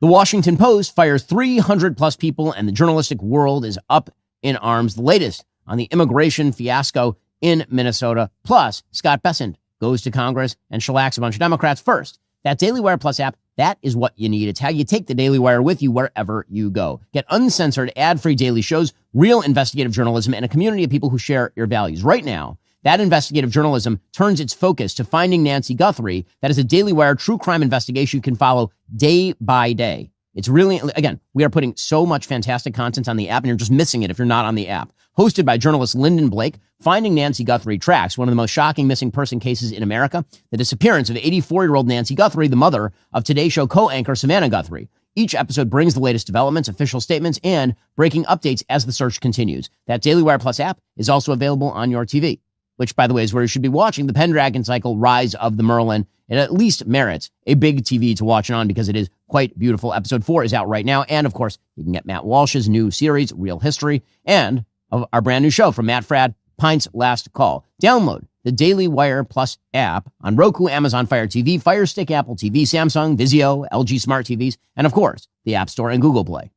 The Washington Post fires 300 plus people and the journalistic world is up in arms. The latest on the immigration fiasco in Minnesota. Plus, Scott Bessent goes to Congress and shellacks a bunch of Democrats. First, that Daily Wire Plus app, that is what you need. It's how you take the Daily Wire with you wherever you go. Get uncensored, ad-free daily shows, real investigative journalism, and a community of people who share your values. Right now, that investigative journalism turns its focus to Finding Nancy Guthrie. That is a Daily Wire true crime investigation you can follow day by day. It's really, again, we are putting so much fantastic content on the app, and you're just missing it if you're not on the app. Hosted by journalist Lyndon Blake, Finding Nancy Guthrie tracks one of the most shocking missing person cases in America, the disappearance of 84-year-old Nancy Guthrie, the mother of Today Show co-anchor Savannah Guthrie. Each episode brings the latest developments, official statements, and breaking updates as the search continues. That Daily Wire Plus app is also available on your TV, which, by the way, is where you should be watching the Pendragon Cycle Rise of the Merlin. It at least merits a big TV to watch it on because it is quite beautiful. Episode 4 is out right now. And, of course, you can get Matt Walsh's new series, Real History, and of our brand new show from Matt Fradd, Pint's Last Call. Download the Daily Wire Plus app on Roku, Amazon Fire TV, Fire Stick, Apple TV, Samsung, Vizio, LG Smart TVs, and, of course, the App Store and Google Play.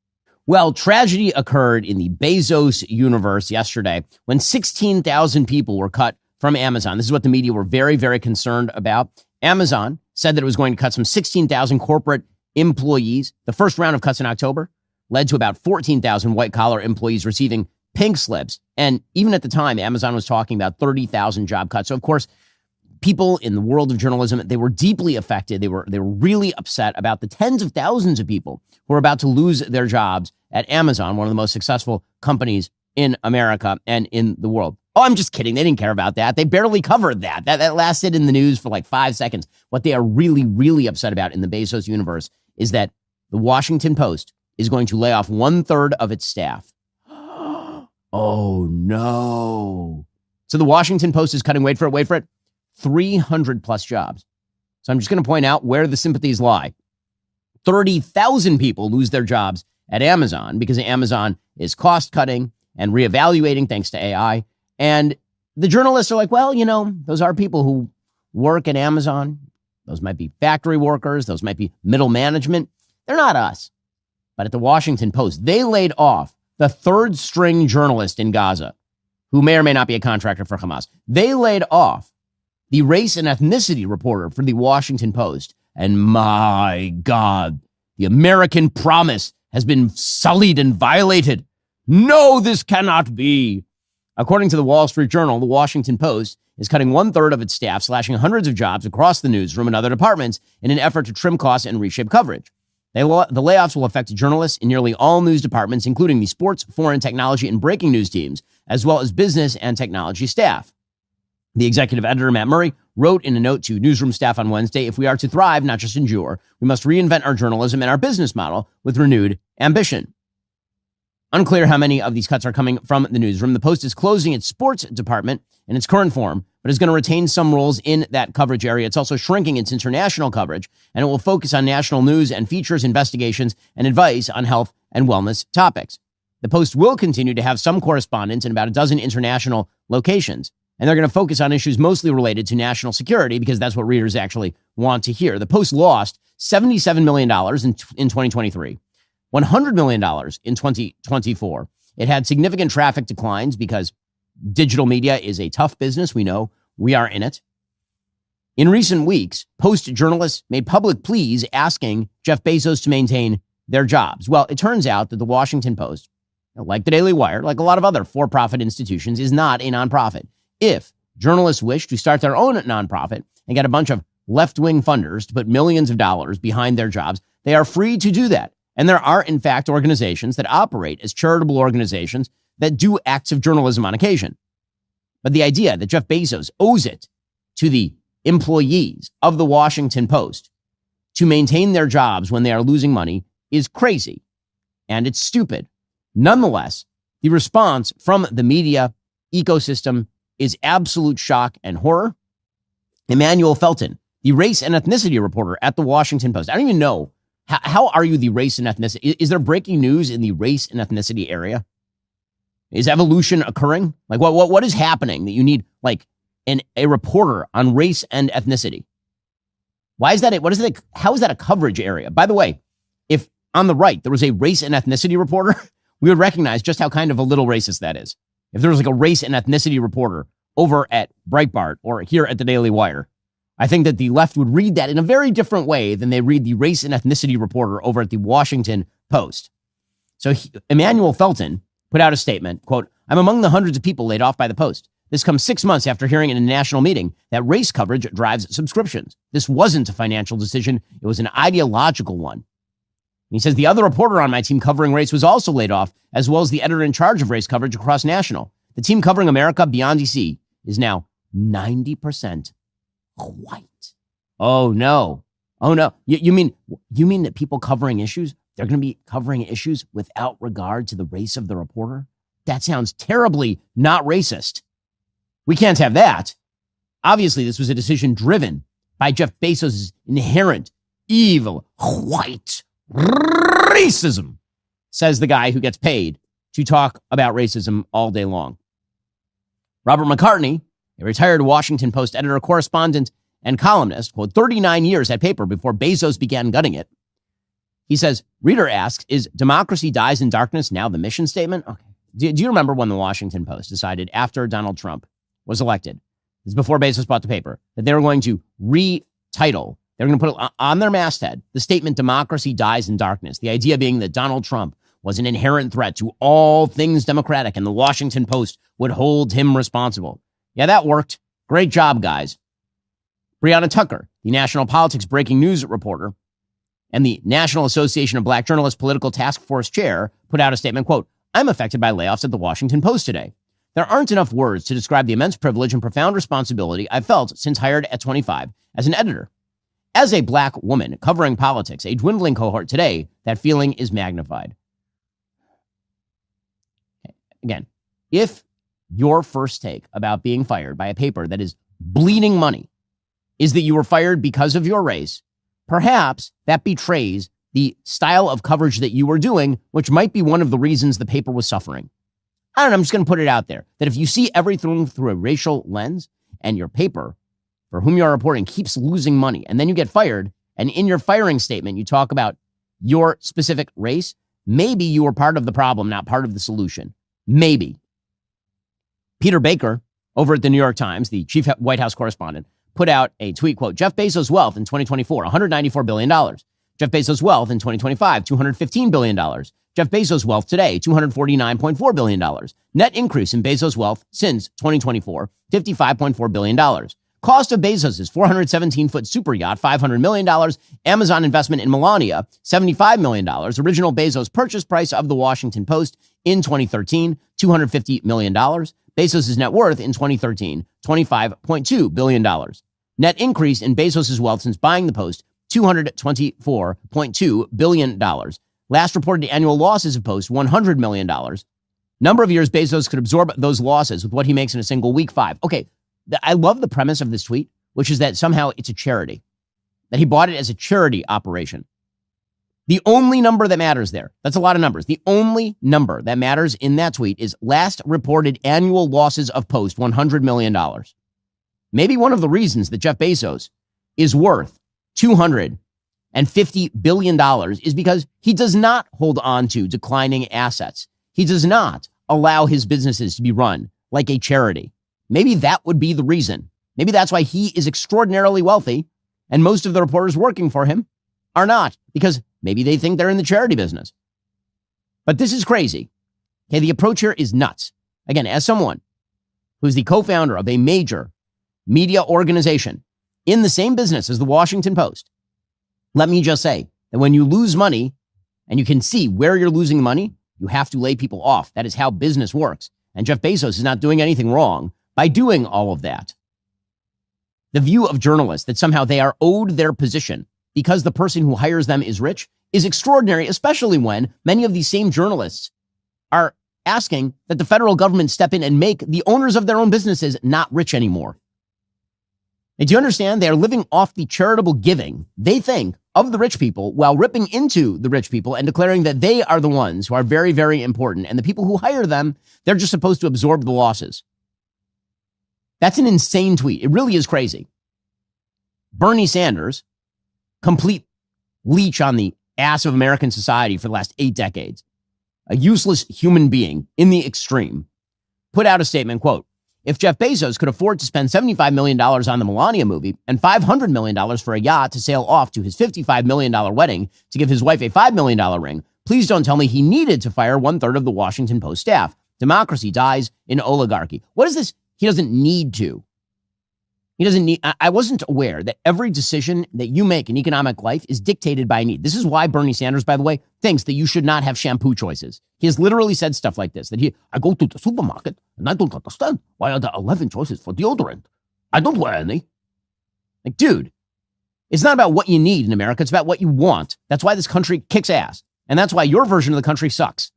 Well, tragedy occurred in the Bezos universe yesterday when 16,000 people were cut from Amazon. This is what the media were very, very concerned about. Amazon said that it was going to cut some 16,000 corporate employees. The first round of cuts in October led to about 14,000 white-collar employees receiving pink slips. And even at the time, Amazon was talking about 30,000 job cuts. So, of course, people in the world of journalism, they were deeply affected. They were really upset about the tens of thousands of people who are about to lose their jobs at Amazon, one of the most successful companies in America and in the world. Oh, I'm just kidding. They didn't care about that. They barely covered that. That lasted in the news for like 5 seconds. What they are really, really upset about in the Bezos universe is that the Washington Post is going to lay off 1/3 of its staff. Oh, no. So the Washington Post is cutting, wait for it, 300 plus jobs. So I'm just going to point out where the sympathies lie. 30,000 people lose their jobs at Amazon because Amazon is cost cutting and reevaluating thanks to AI. And the journalists are like, well, you know, those are people who work at Amazon. Those might be factory workers. Those might be middle management. They're not us. But at the Washington Post, they laid off the third string journalist in Gaza, who may or may not be a contractor for Hamas. They laid off the race and ethnicity reporter for the Washington Post. And my God, the American promise has been sullied and violated. No, this cannot be. According to the Wall Street Journal, the Washington Post is cutting 1/3 of its staff, slashing hundreds of jobs across the newsroom and other departments in an effort to trim costs and reshape coverage. The layoffs will affect journalists in nearly all news departments, including the sports, foreign, technology, and breaking news teams, as well as business and technology staff. The executive editor, Matt Murray, wrote in a note to newsroom staff on Wednesday, if we are to thrive, not just endure, we must reinvent our journalism and our business model with renewed ambition. Unclear how many of these cuts are coming from the newsroom. The Post is closing its sports department in its current form, but is going to retain some roles in that coverage area. It's also shrinking its international coverage, and it will focus on national news and features, investigations, and advice on health and wellness topics. The Post will continue to have some correspondence in about a dozen international locations, and they're going to focus on issues mostly related to national security because that's what readers actually want to hear. The Post lost $77 million in 2023. $100 million in 2024. It had significant traffic declines because digital media is a tough business. We know we are in it. In recent weeks, Post journalists made public pleas asking Jeff Bezos to maintain their jobs. Well, it turns out that the Washington Post, like the Daily Wire, like a lot of other for-profit institutions, is not a nonprofit. If journalists wish to start their own nonprofit and get a bunch of left-wing funders to put millions of dollars behind their jobs, they are free to do that. And there are, in fact, organizations that operate as charitable organizations that do acts of journalism on occasion. But the idea that Jeff Bezos owes it to the employees of the Washington Post to maintain their jobs when they are losing money is crazy, and it's stupid. Nonetheless, the response from the media ecosystem is absolute shock and horror. Emmanuel Felton, the race and ethnicity reporter at the Washington Post. I don't even know. How are you the race and ethnicity? Is there breaking news in the race and ethnicity area? Is evolution occurring? Like what is happening that you need like a reporter on race and ethnicity? Why is that? How is that a coverage area? By the way, if on the right, there was a race and ethnicity reporter, we would recognize just how kind of a little racist that is. If there was like a race and ethnicity reporter over at Breitbart or here at the Daily Wire, I think that the left would read that in a very different way than they read the race and ethnicity reporter over at the Washington Post. So Emmanuel Felton put out a statement, quote, "I'm among the hundreds of people laid off by the Post. This comes 6 months after hearing in a national meeting that race coverage drives subscriptions. This wasn't a financial decision. It was an ideological one." And he says the other reporter on my team covering race was also laid off, as well as the editor in charge of race coverage across national. The team covering America beyond DC is now 90% white. Oh no. Oh no. You mean that people covering issues, they're going to be covering issues without regard to the race of the reporter? That sounds terribly not racist. We can't have that. Obviously, this was a decision driven by Jeff Bezos' inherent evil white racism, says the guy who gets paid to talk about racism all day long. Robert McCartney, a retired Washington Post editor, correspondent, and columnist, quote, 39 years at paper before Bezos began gutting it. He says, reader asks, is democracy dies in darkness now the mission statement? Okay. Do you remember when the Washington Post decided after Donald Trump was elected, this is before Bezos bought the paper, that they were going to retitle, they were going to put on their masthead the statement, democracy dies in darkness, the idea being that Donald Trump was an inherent threat to all things democratic and the Washington Post would hold him responsible. Yeah, that worked. Great job, guys. Breonna Tucker, the national politics breaking news reporter and the National Association of Black Journalists Political Task Force chair, put out a statement, quote, I'm affected by layoffs at the Washington Post today. There aren't enough words to describe the immense privilege and profound responsibility I've felt since hired at 25 as an editor. As a black woman covering politics, a dwindling cohort today, that feeling is magnified. Again, if your first take about being fired by a paper that is bleeding money is that you were fired because of your race, perhaps that betrays the style of coverage that you were doing, which might be one of the reasons the paper was suffering. I don't know, I'm just going to put it out there, that if you see everything through a racial lens and your paper for whom you are reporting keeps losing money, and then you get fired, and in your firing statement you talk about your specific race, maybe you were part of the problem, not part of the solution. Maybe. Peter Baker, over at the New York Times, the chief White House correspondent, put out a tweet, quote, Jeff Bezos' wealth in 2024, $194 billion. Jeff Bezos' wealth in 2025, $215 billion. Jeff Bezos' wealth today, $249.4 billion. Net increase in Bezos' wealth since 2024, $55.4 billion. Cost of Bezos' 417-foot super yacht, $500 million. Amazon investment in Melania, $75 million. Original Bezos purchase price of the Washington Post in 2013, $250 million. Bezos' net worth in 2013, $25.2 billion. Net increase in Bezos' wealth since buying the Post, $224.2 billion. Last reported annual losses of Post, $100 million. Number of years Bezos could absorb those losses with what he makes in a single week, 5. Okay, I love the premise of this tweet, which is that somehow it's a charity, that he bought it as a charity operation. The only number that matters there, that's a lot of numbers. The only number that matters in that tweet is last reported annual losses of Post, $100 million. Maybe one of the reasons that Jeff Bezos is worth $250 billion is because he does not hold on to declining assets. He does not allow his businesses to be run like a charity. Maybe that would be the reason. Maybe that's why he is extraordinarily wealthy and most of the reporters working for him are not, because maybe they think they're in the charity business. But this is crazy. Okay, the approach here is nuts. Again, as someone who's the co-founder of a major media organization in the same business as the Washington Post, let me just say that when you lose money and you can see where you're losing money, you have to lay people off. That is how business works. And Jeff Bezos is not doing anything wrong by doing all of that. The view of journalists that somehow they are owed their position because the person who hires them is rich is extraordinary, especially when many of these same journalists are asking that the federal government step in and make the owners of their own businesses not rich anymore. And do you understand? They are living off the charitable giving, they think, of the rich people while ripping into the rich people and declaring that they are the ones who are very, very important. And the people who hire them, they're just supposed to absorb the losses. That's an insane tweet. It really is crazy. Bernie Sanders, complete leech on the ass of American society for the last 8 decades, a useless human being in the extreme, put out a statement, quote, if Jeff Bezos could afford to spend $75 million on the Melania movie and $500 million for a yacht to sail off to his $55 million wedding to give his wife a $5 million ring, please don't tell me he needed to fire 1/3 of the Washington Post staff. Democracy dies in oligarchy. What is this? He doesn't need to. He doesn't need. I wasn't aware that every decision that you make in economic life is dictated by need. This is why Bernie Sanders, by the way, thinks that you should not have shampoo choices. He has literally said stuff like this, that I go to the supermarket and I don't understand why are there 11 choices for deodorant. I don't wear any. Like, dude, it's not about what you need in America. It's about what you want. That's why this country kicks ass. And that's why your version of the country sucks.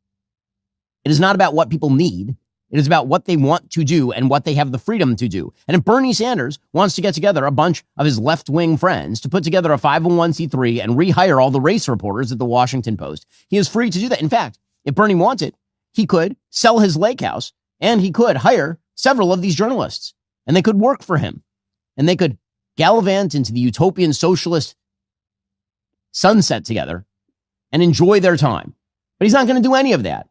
It is not about what people need. It is about what they want to do and what they have the freedom to do. And if Bernie Sanders wants to get together a bunch of his left-wing friends to put together a 501c3 and rehire all the race reporters at the Washington Post, he is free to do that. In fact, if Bernie wanted, he could sell his lake house and he could hire several of these journalists and they could work for him and they could gallivant into the utopian socialist sunset together and enjoy their time. But he's not going to do any of that.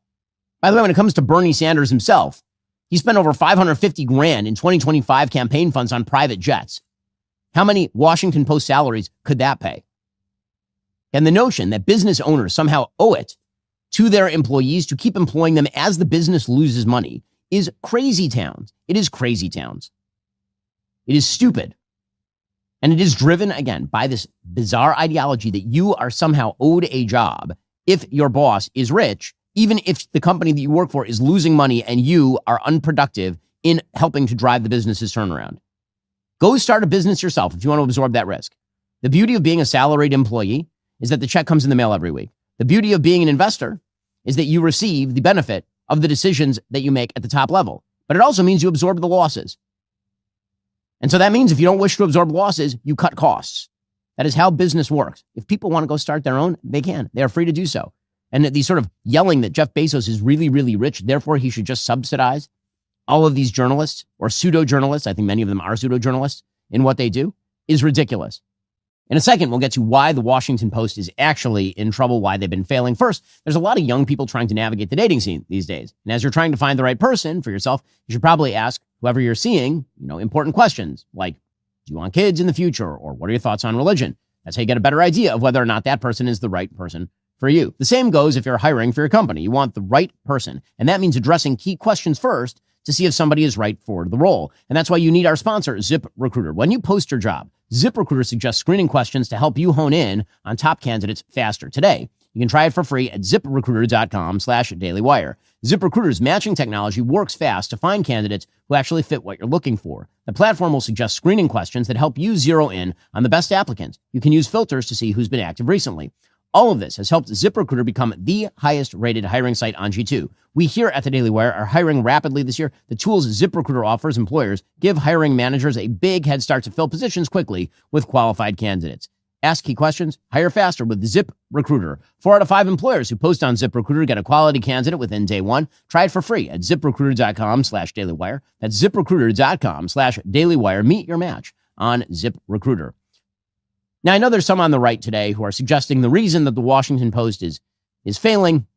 By the way, when it comes to Bernie Sanders himself, he spent over $550,000 in 2025 campaign funds on private jets. How many Washington Post salaries could that pay? And the notion that business owners somehow owe it to their employees to keep employing them as the business loses money is crazy towns. It is crazy towns. It is stupid. And it is driven, again, by this bizarre ideology that you are somehow owed a job if your boss is rich, even if the company that you work for is losing money and you are unproductive in helping to drive the business's turnaround. Go start a business yourself if you want to absorb that risk. The beauty of being a salaried employee is that the check comes in the mail every week. The beauty of being an investor is that you receive the benefit of the decisions that you make at the top level. But it also means you absorb the losses. And so that means if you don't wish to absorb losses, you cut costs. That is how business works. If people want to go start their own, they can. They are free to do so. And these sort of yelling that Jeff Bezos is really, really rich, therefore he should just subsidize all of these journalists or pseudo-journalists, I think many of them are pseudo-journalists, in what they do, is ridiculous. In a second, we'll get to why the Washington Post is actually in trouble, why they've been failing. First, there's a lot of young people trying to navigate the dating scene these days. And as you're trying to find the right person for yourself, you should probably ask whoever you're seeing, important questions like, do you want kids in the future? Or what are your thoughts on religion? That's how you get a better idea of whether or not that person is the right person for you. The same goes if you're hiring for your company. You want the right person. And that means addressing key questions first to see if somebody is right for the role. And that's why you need our sponsor, ZipRecruiter. When you post your job, ZipRecruiter suggests screening questions to help you hone in on top candidates faster. Today, you can try it for free at ziprecruiter.com/dailywire. ZipRecruiter's matching technology works fast to find candidates who actually fit what you're looking for. The platform will suggest screening questions that help you zero in on the best applicants. You can use filters to see who's been active recently. All of this has helped ZipRecruiter become the highest rated hiring site on G2. We here at the Daily Wire are hiring rapidly this year. The tools ZipRecruiter offers employers give hiring managers a big head start to fill positions quickly with qualified candidates. Ask key questions, hire faster with ZipRecruiter. 4 out of 5 employers who post on ZipRecruiter get a quality candidate within day one. Try it for free at ziprecruiter.com/dailywire. That's ziprecruiter.com/dailywire. Meet your match on ZipRecruiter. Now, I know there's some on the right today who are suggesting the reason that the Washington Post is failing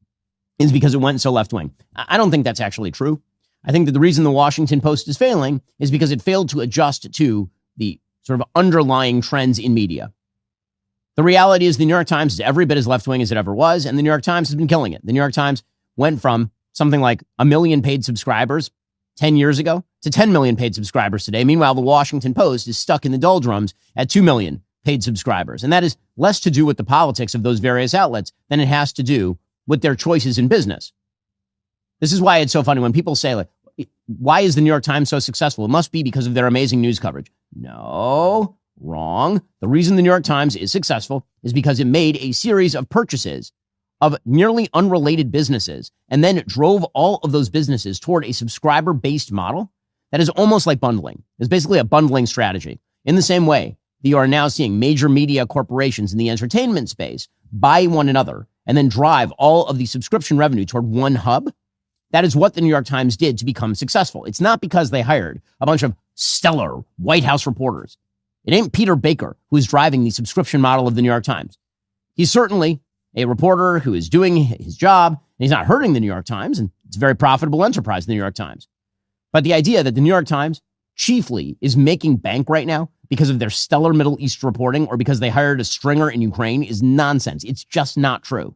is because it went so left-wing. I don't think that's actually true. I think that the reason the Washington Post is failing is because it failed to adjust to the sort of underlying trends in media. The reality is the New York Times is every bit as left-wing as it ever was, and the New York Times has been killing it. The New York Times went from something like 1 million paid subscribers 10 years ago to 10 million paid subscribers today. Meanwhile, the Washington Post is stuck in the doldrums at 2 million paid subscribers. And that is less to do with the politics of those various outlets than it has to do with their choices in business. This is why it's so funny when people say, like, why is the New York Times so successful? It must be because of their amazing news coverage. No, wrong. The reason the New York Times is successful is because it made a series of purchases of nearly unrelated businesses and then drove all of those businesses toward a subscriber-based model that is almost like bundling. It's basically a bundling strategy. In the same way, you are now seeing major media corporations in the entertainment space buy one another and then drive all of the subscription revenue toward one hub. That is what the New York Times did to become successful. It's not because they hired a bunch of stellar White House reporters. It ain't Peter Baker who's driving the subscription model of the New York Times. He's certainly a reporter who is doing his job, and he's not hurting the New York Times, and it's a very profitable enterprise, the New York Times. But the idea that the New York Times chiefly is making bank right now because of their stellar Middle East reporting or because they hired a stringer in Ukraine is nonsense. It's just not true.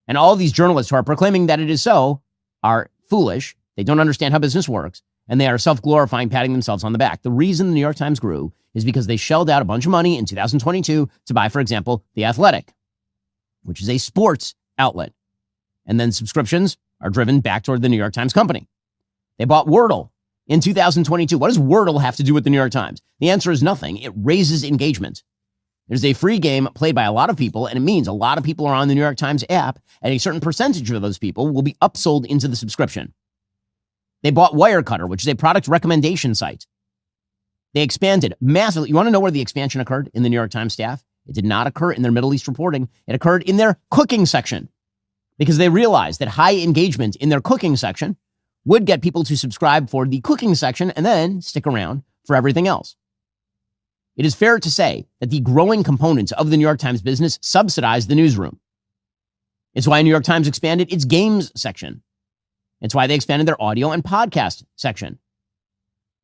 And all these journalists who are proclaiming that it is so are foolish. They don't understand how business works, and they are self-glorifying, patting themselves on the back. The reason the New York Times grew is because they shelled out a bunch of money in 2022 to buy, for example, The Athletic, which is a sports outlet. And then subscriptions are driven back toward the New York Times company. They bought Wordle in 2022. What does Wordle have to do with the New York Times? The answer is nothing. It raises engagement. There's a free game played by a lot of people, and it means a lot of people are on the New York Times app, and a certain percentage of those people will be upsold into the subscription. They bought Wirecutter, which is a product recommendation site. They expanded massively. You want to know where the expansion occurred in the New York Times staff? It did not occur in their Middle East reporting. It occurred in their cooking section because they realized that high engagement in their cooking section would get people to subscribe for the cooking section and then stick around for everything else. It is fair to say that the growing components of the New York Times business subsidize the newsroom. It's why New York Times expanded its games section. It's why they expanded their audio and podcast section.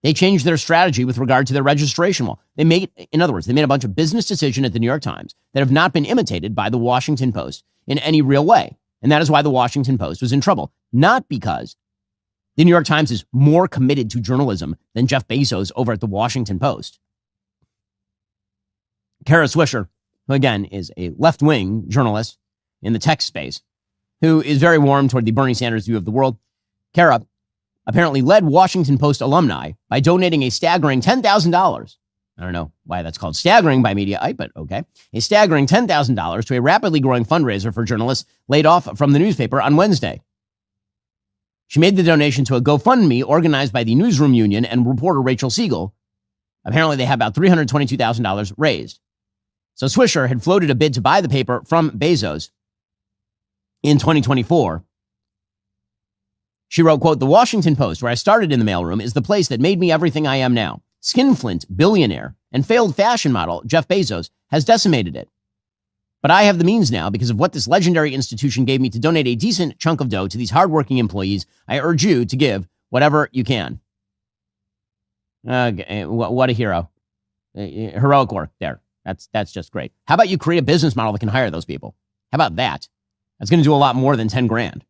They changed their strategy with regard to their registration wall. In other words, they made a bunch of business decisions at the New York Times that have not been imitated by the Washington Post in any real way. And that is why the Washington Post was in trouble. Not because the New York Times is more committed to journalism than Jeff Bezos over at the Washington Post. Kara Swisher, who again is a left-wing journalist in the tech space, who is very warm toward the Bernie Sanders view of the world. Kara apparently led Washington Post alumni by donating a staggering $10,000. I don't know why that's called staggering by Mediaite, but okay. A staggering $10,000 to a rapidly growing fundraiser for journalists laid off from the newspaper on Wednesday. She made the donation to a GoFundMe organized by the Newsroom Union and reporter Rachel Siegel. Apparently, they have about $322,000 raised. So Swisher had floated a bid to buy the paper from Bezos in 2024. She wrote, quote, "The Washington Post, where I started in the mailroom, is the place that made me everything I am now. Skinflint billionaire and failed fashion model Jeff Bezos has decimated it. But I have the means now because of what this legendary institution gave me to donate a decent chunk of dough to these hardworking employees. I urge you to give whatever you can." What a hero. Heroic work there. That's just great. How about you create a business model that can hire those people? How about that? That's going to do a lot more than 10 grand.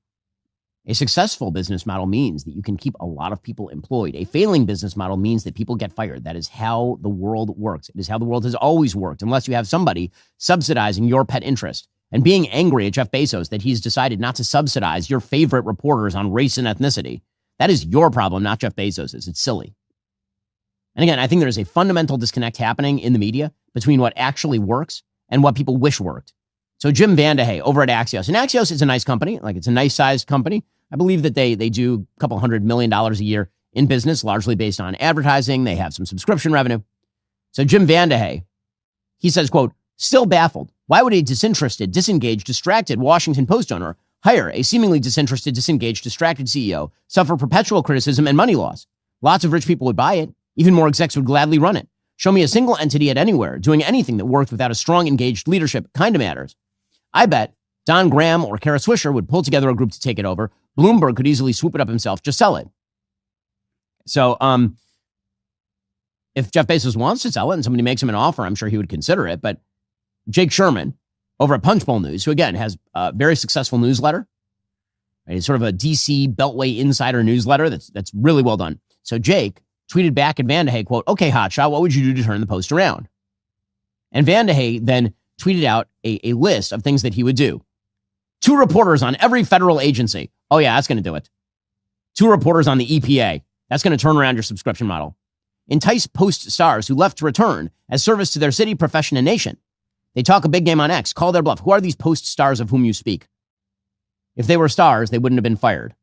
A successful business model means that you can keep a lot of people employed. A failing business model means that people get fired. That is how the world works. It is how the world has always worked, unless you have somebody subsidizing your pet interest and being angry at Jeff Bezos that he's decided not to subsidize your favorite reporters on race and ethnicity. That is your problem, not Jeff Bezos's. It's silly. And again, I think there is a fundamental disconnect happening in the media between what actually works and what people wish worked. So Jim Vandehey over at Axios, and Axios is a nice company, like it's a nice sized company. I believe that they do a couple $100 million a year in business, largely based on advertising. They have some subscription revenue. So Jim Vandehey, he says, quote, "Still baffled. Why would a disinterested, disengaged, distracted Washington Post owner hire a seemingly disinterested, disengaged, distracted CEO, suffer perpetual criticism and money loss? Lots of rich people would buy it. Even more execs would gladly run it. Show me a single entity at anywhere doing anything that worked without a strong, engaged leadership. Kind of matters. I bet Don Graham or Kara Swisher would pull together a group to take it over. Bloomberg could easily swoop it up himself, just sell it." So if Jeff Bezos wants to sell it and somebody makes him an offer, I'm sure he would consider it. But Jake Sherman over at Punchbowl News, who again has a very successful newsletter, right? It's sort of a DC Beltway insider newsletter that's really well done. So Jake tweeted back at Vandehey, quote, "Okay, hotshot, what would you do to turn the Post around?" And Vandehey then tweeted out a list of things that he would do. 2 reporters on every federal agency. Oh yeah, that's going to do it. 2 reporters on the EPA. That's going to turn around your subscription model. Entice Post stars who left to return as service to their city, profession, and nation. They talk a big game on X. Call their bluff. Who are these Post stars of whom you speak? If they were stars, they wouldn't have been fired.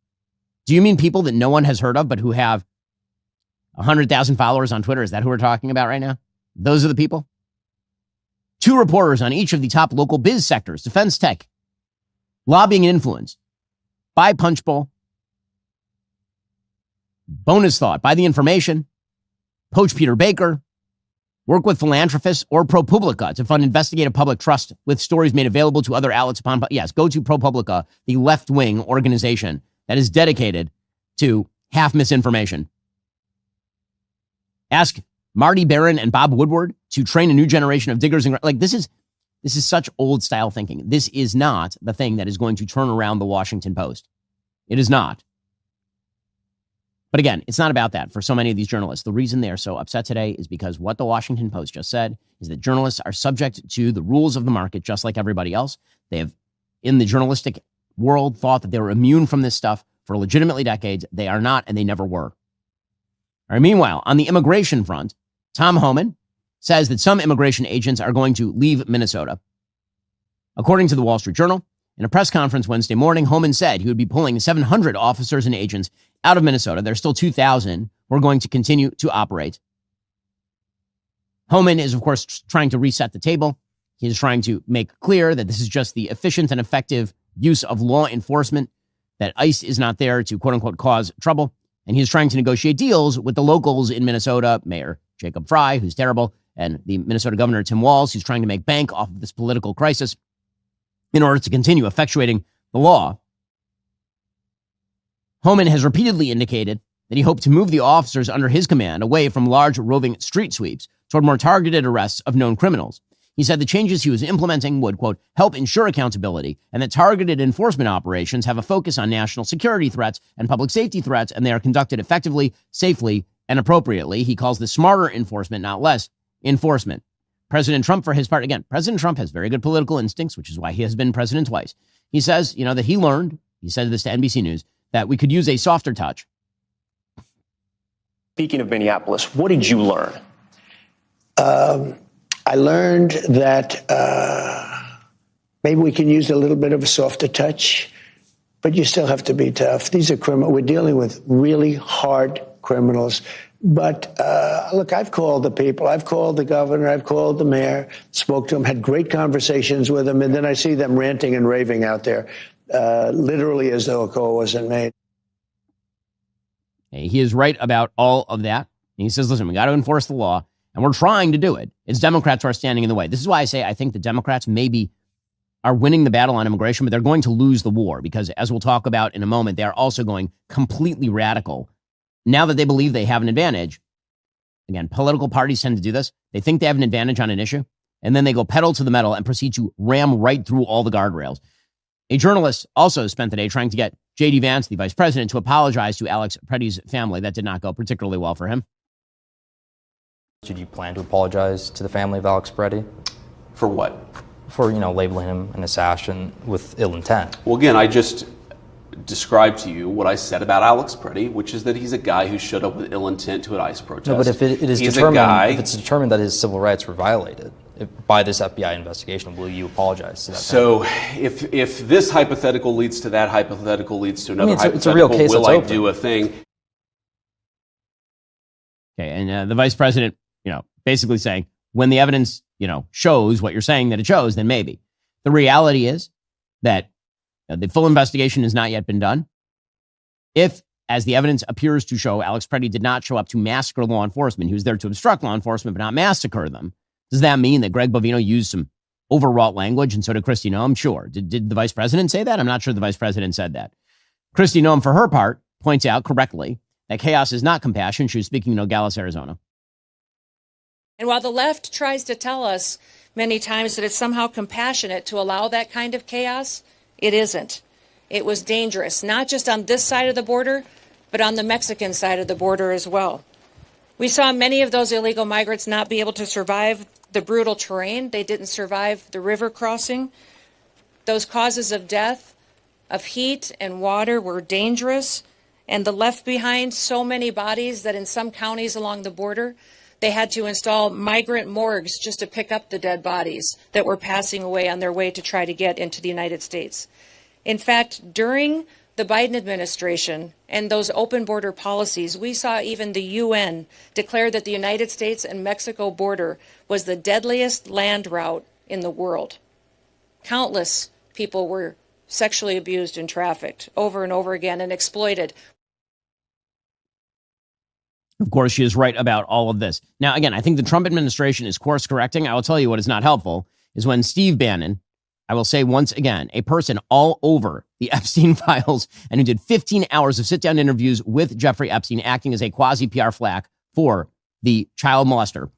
Do you mean people that no one has heard of but who have 100,000 followers on Twitter? Is that who we're talking about right now? Those are the people? 2 reporters on each of the top local biz sectors, defense tech, lobbying and influence. Buy Punchbowl. Bonus thought. Buy The Information. Poach Peter Baker. Work with philanthropists or ProPublica to fund investigative public trust with stories made available to other outlets upon. Yes, go to ProPublica, the left-wing organization that is dedicated to half misinformation. Ask Marty Barron and Bob Woodward to train a new generation of diggers. And this is such old style thinking. This is not the thing that is going to turn around the Washington Post. It is not. But again, it's not about that for so many of these journalists. The reason they are so upset today is because what the Washington Post just said is that journalists are subject to the rules of the market just like everybody else. They have, in the journalistic world, thought that they were immune from this stuff for legitimately decades. They are not, and they never were. All right, meanwhile, on the immigration front, Tom Homan says that some immigration agents are going to leave Minnesota. According to the Wall Street Journal, in a press conference Wednesday morning, Homan said he would be pulling 700 officers and agents out of Minnesota. There's still 2,000 who are going to continue to operate. Homan is, of course, trying to reset the table. He is trying to make clear that this is just the efficient and effective use of law enforcement, that ICE is not there to, quote unquote, cause trouble. And he's trying to negotiate deals with the locals in Minnesota, Mayor Jacob Frey, who's terrible, and the Minnesota Governor, Tim Walz, who's trying to make bank off of this political crisis in order to continue effectuating the law. Homan has repeatedly indicated that he hoped to move the officers under his command away from large roving street sweeps toward more targeted arrests of known criminals. He said the changes he was implementing would, quote, help ensure accountability and that targeted enforcement operations have a focus on national security threats and public safety threats, and they are conducted effectively, safely, and appropriately. He calls this smarter enforcement, not less enforcement. President Trump, for his part, again, President Trump has very good political instincts, which is why he has been president twice. He says, that he learned, he said this to NBC News, that we could use a softer touch. Speaking of Minneapolis, what did you learn? I learned that maybe we can use a little bit of a softer touch, but you still have to be tough. These are criminals. We're dealing with really hard criminals. But look, I've called the people. I've called the governor. I've called the mayor, spoke to them, had great conversations with them. And then I see them ranting and raving out there, literally as though a call wasn't made. He is right about all of that. And he says, listen, we got to enforce the law, and we're trying to do it. It's Democrats who are standing in the way. This is why I say I think the Democrats maybe are winning the battle on immigration, but they're going to lose the war because, as we'll talk about in a moment, they are also going completely radical. Now that they believe they have an advantage, again, political parties tend to do this. They think they have an advantage on an issue, and then they go pedal to the metal and proceed to ram right through all the guardrails. A journalist also spent the day trying to get J.D. Vance, the vice president, to apologize to Alex Preddy's family. That did not go particularly well for him. Did you plan to apologize to the family of Alex Preddy? For what? For, labeling him an assassin with ill intent. Well, again, I just described to you what I said about Alex Preddy, which is that he's a guy who showed up with ill intent to an ICE protest. No, but if it's determined that his civil rights were violated by this FBI investigation, will you apologize to that? So if this hypothetical leads to that hypothetical leads to another hypothetical, it's a real case will that's I open. do a thing? Okay, and the vice president, basically saying, when the evidence, shows what you're saying that it shows, then maybe. The reality is that the full investigation has not yet been done. If, as the evidence appears to show, Alex Preddy did not show up to massacre law enforcement, he was there to obstruct law enforcement but not massacre them, does that mean that Greg Bovino used some overwrought language and so did Kristi Noem? Sure. Did the vice president say that? I'm not sure the vice president said that. Kristi Noem, for her part, points out correctly that chaos is not compassion. She was speaking in Nogales, Arizona. And while the left tries to tell us many times that it's somehow compassionate to allow that kind of chaos, it isn't. It was dangerous, not just on this side of the border, but on the Mexican side of the border as well. We saw many of those illegal migrants not be able to survive the brutal terrain. They didn't survive the river crossing. Those causes of death, of heat and water, were dangerous, and the left behind so many bodies that in some counties along the border, they had to install migrant morgues just to pick up the dead bodies that were passing away on their way to try to get into the United States. In fact, during the Biden administration and those open border policies, we saw even the UN declare that the United States and Mexico border was the deadliest land route in the world. Countless people were sexually abused and trafficked over and over again and exploited. Of course, she is right about all of this. Now, again, I think the Trump administration is course correcting. I will tell you what is not helpful is when Steve Bannon, I will say once again, a person all over the Epstein files and who did 15 hours of sit-down interviews with Jeffrey Epstein, acting as a quasi-PR flack for the child molester.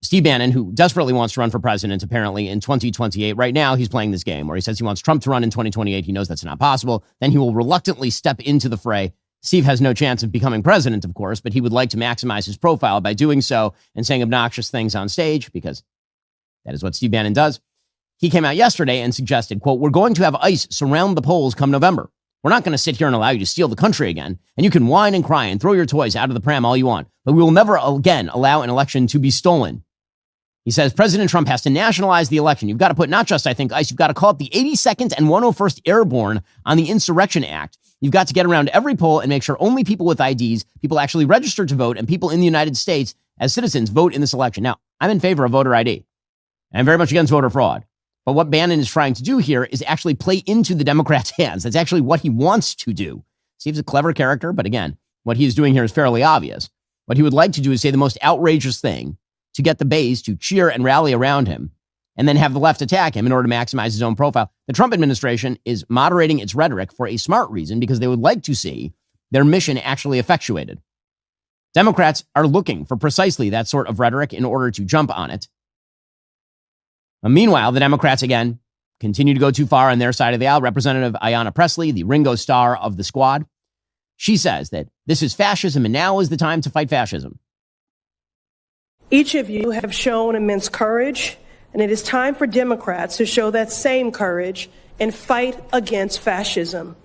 Steve Bannon, who desperately wants to run for president, apparently in 2028. Right now, he's playing this game where he says he wants Trump to run in 2028. He knows that's not possible. Then he will reluctantly step into the fray. Steve has no chance of becoming president, of course, but he would like to maximize his profile by doing so and saying obnoxious things on stage because that is what Steve Bannon does. He came out yesterday and suggested, quote, we're going to have ICE surround the polls come November. We're not going to sit here and allow you to steal the country again. And you can whine and cry and throw your toys out of the pram all you want. But we will never again allow an election to be stolen. He says President Trump has to nationalize the election. You've got to put not just, I think, ICE, you've got to call up the 82nd and 101st Airborne on the Insurrection Act. You've got to get around every poll and make sure only people with IDs, people actually registered to vote, and people in the United States as citizens vote in this election. Now, I'm in favor of voter ID. I'm very much against voter fraud. But what Bannon is trying to do here is actually play into the Democrats' hands. That's actually what he wants to do. Steve's a clever character, but again, what he is doing here is fairly obvious. What he would like to do is say the most outrageous thing to get the base to cheer and rally around him, and then have the left attack him in order to maximize his own profile. The Trump administration is moderating its rhetoric for a smart reason, because they would like to see their mission actually effectuated. Democrats are looking for precisely that sort of rhetoric in order to jump on it. Meanwhile, the Democrats, again, continue to go too far on their side of the aisle. Representative Ayanna Pressley, the Ringo Starr of the squad, she says that this is fascism and now is the time to fight fascism. Each of you have shown immense courage, and it is time for Democrats to show that same courage and fight against fascism.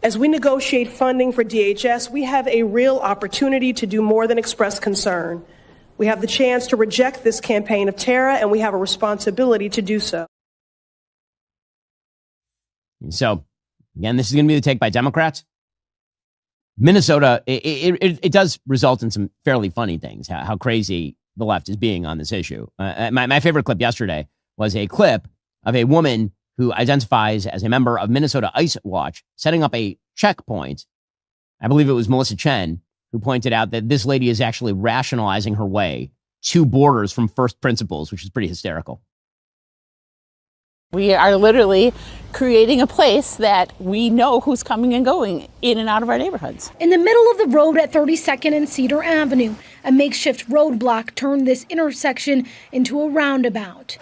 As we negotiate funding for DHS, we have a real opportunity to do more than express concern. We have the chance to reject this campaign of terror, and we have a responsibility to do so. So, again, this is going to be the take by Democrats. Minnesota, it does result in some fairly funny things, how crazy the left is being on this issue. My favorite clip yesterday was a clip of a woman who identifies as a member of Minnesota Ice Watch setting up a checkpoint. I believe it was Melissa Chen who pointed out that this lady is actually rationalizing her way to borders from first principles, which is pretty hysterical. We are literally creating a place that we know who's coming and going in and out of our neighborhoods. In the middle of the road at 32nd and Cedar Avenue, a makeshift roadblock turned this intersection into a roundabout.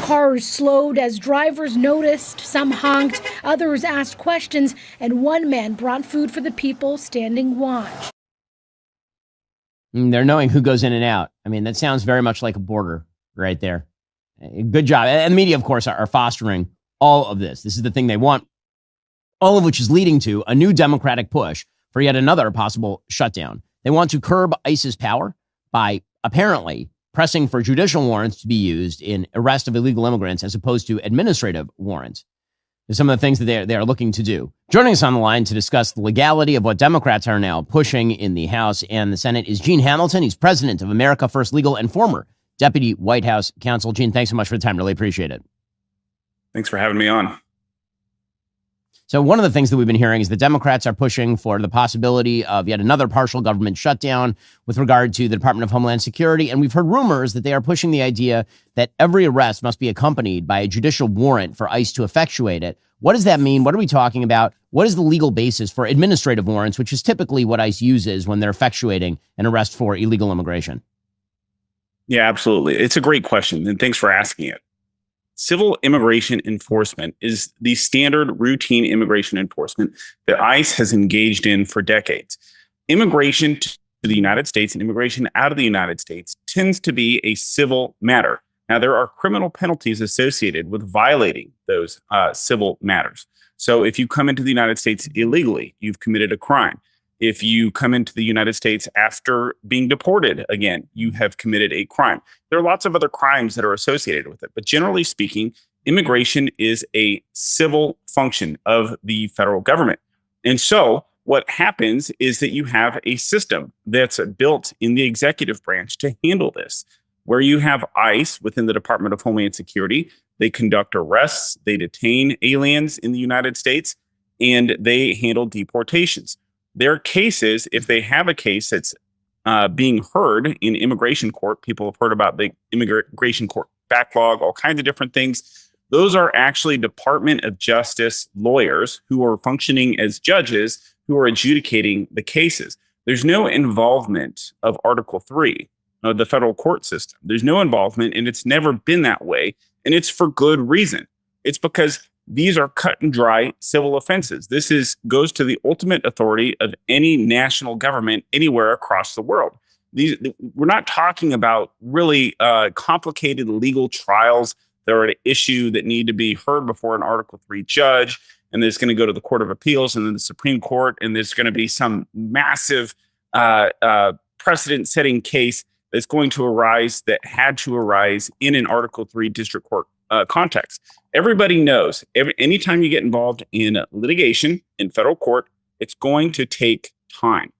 Cars slowed as drivers noticed, some honked, others asked questions, and one man brought food for the people standing watch. They're knowing who goes in and out. I mean, that sounds very much like a border right there. Good job. And the media, of course, are fostering all of this. This is the thing they want, all of which is leading to a new Democratic push for yet another possible shutdown. They want to curb ICE's power by apparently pressing for judicial warrants to be used in arrest of illegal immigrants as opposed to administrative warrants. There's some of the things that they are looking to do. Joining us on the line to discuss the legality of what Democrats are now pushing in the House and the Senate is Gene Hamilton. He's president of America First Legal and former Deputy White House Counsel. Gene, thanks so much for the time. Really appreciate it. Thanks for having me on. So one of the things that we've been hearing is the Democrats are pushing for the possibility of yet another partial government shutdown with regard to the Department of Homeland Security. And we've heard rumors that they are pushing the idea that every arrest must be accompanied by a judicial warrant for ICE to effectuate it. What does that mean? What are we talking about? What is the legal basis for administrative warrants, which is typically what ICE uses when they're effectuating an arrest for illegal immigration? Yeah, absolutely. It's a great question, and thanks for asking it. Civil immigration enforcement is the standard routine immigration enforcement that ICE has engaged in for decades. Immigration to the United States and immigration out of the United States tends to be a civil matter. Now, there are criminal penalties associated with violating those civil matters. So if you come into the United States illegally, you've committed a crime. If you come into the United States after being deported, again, you have committed a crime. There are lots of other crimes that are associated with it. But generally speaking, immigration is a civil function of the federal government. And so what happens is that you have a system that's built in the executive branch to handle this, where you have ICE within the Department of Homeland Security. They conduct arrests, they detain aliens in the United States, and they handle deportations. their cases, if they have a case that's being heard in immigration court, people have heard about the immigration court backlog, all kinds of different things. Those are actually Department of Justice lawyers who are functioning as judges who are adjudicating the cases. There's no involvement of Article 3 of the federal court system. There's no involvement, and it's never been that way. And it's for good reason. It's because these are cut and dry civil offenses. This goes to the ultimate authority of any national government anywhere across the world. We're not talking about really complicated legal trials that are at issue that need to be heard before an Article 3 judge, and there's going to go to the Court of Appeals and then the Supreme Court, and there's going to be some massive precedent-setting case that's going to arise that had to arise in an Article 3 district court context. Everybody knows, anytime you get involved in litigation in federal court, it's going to take time.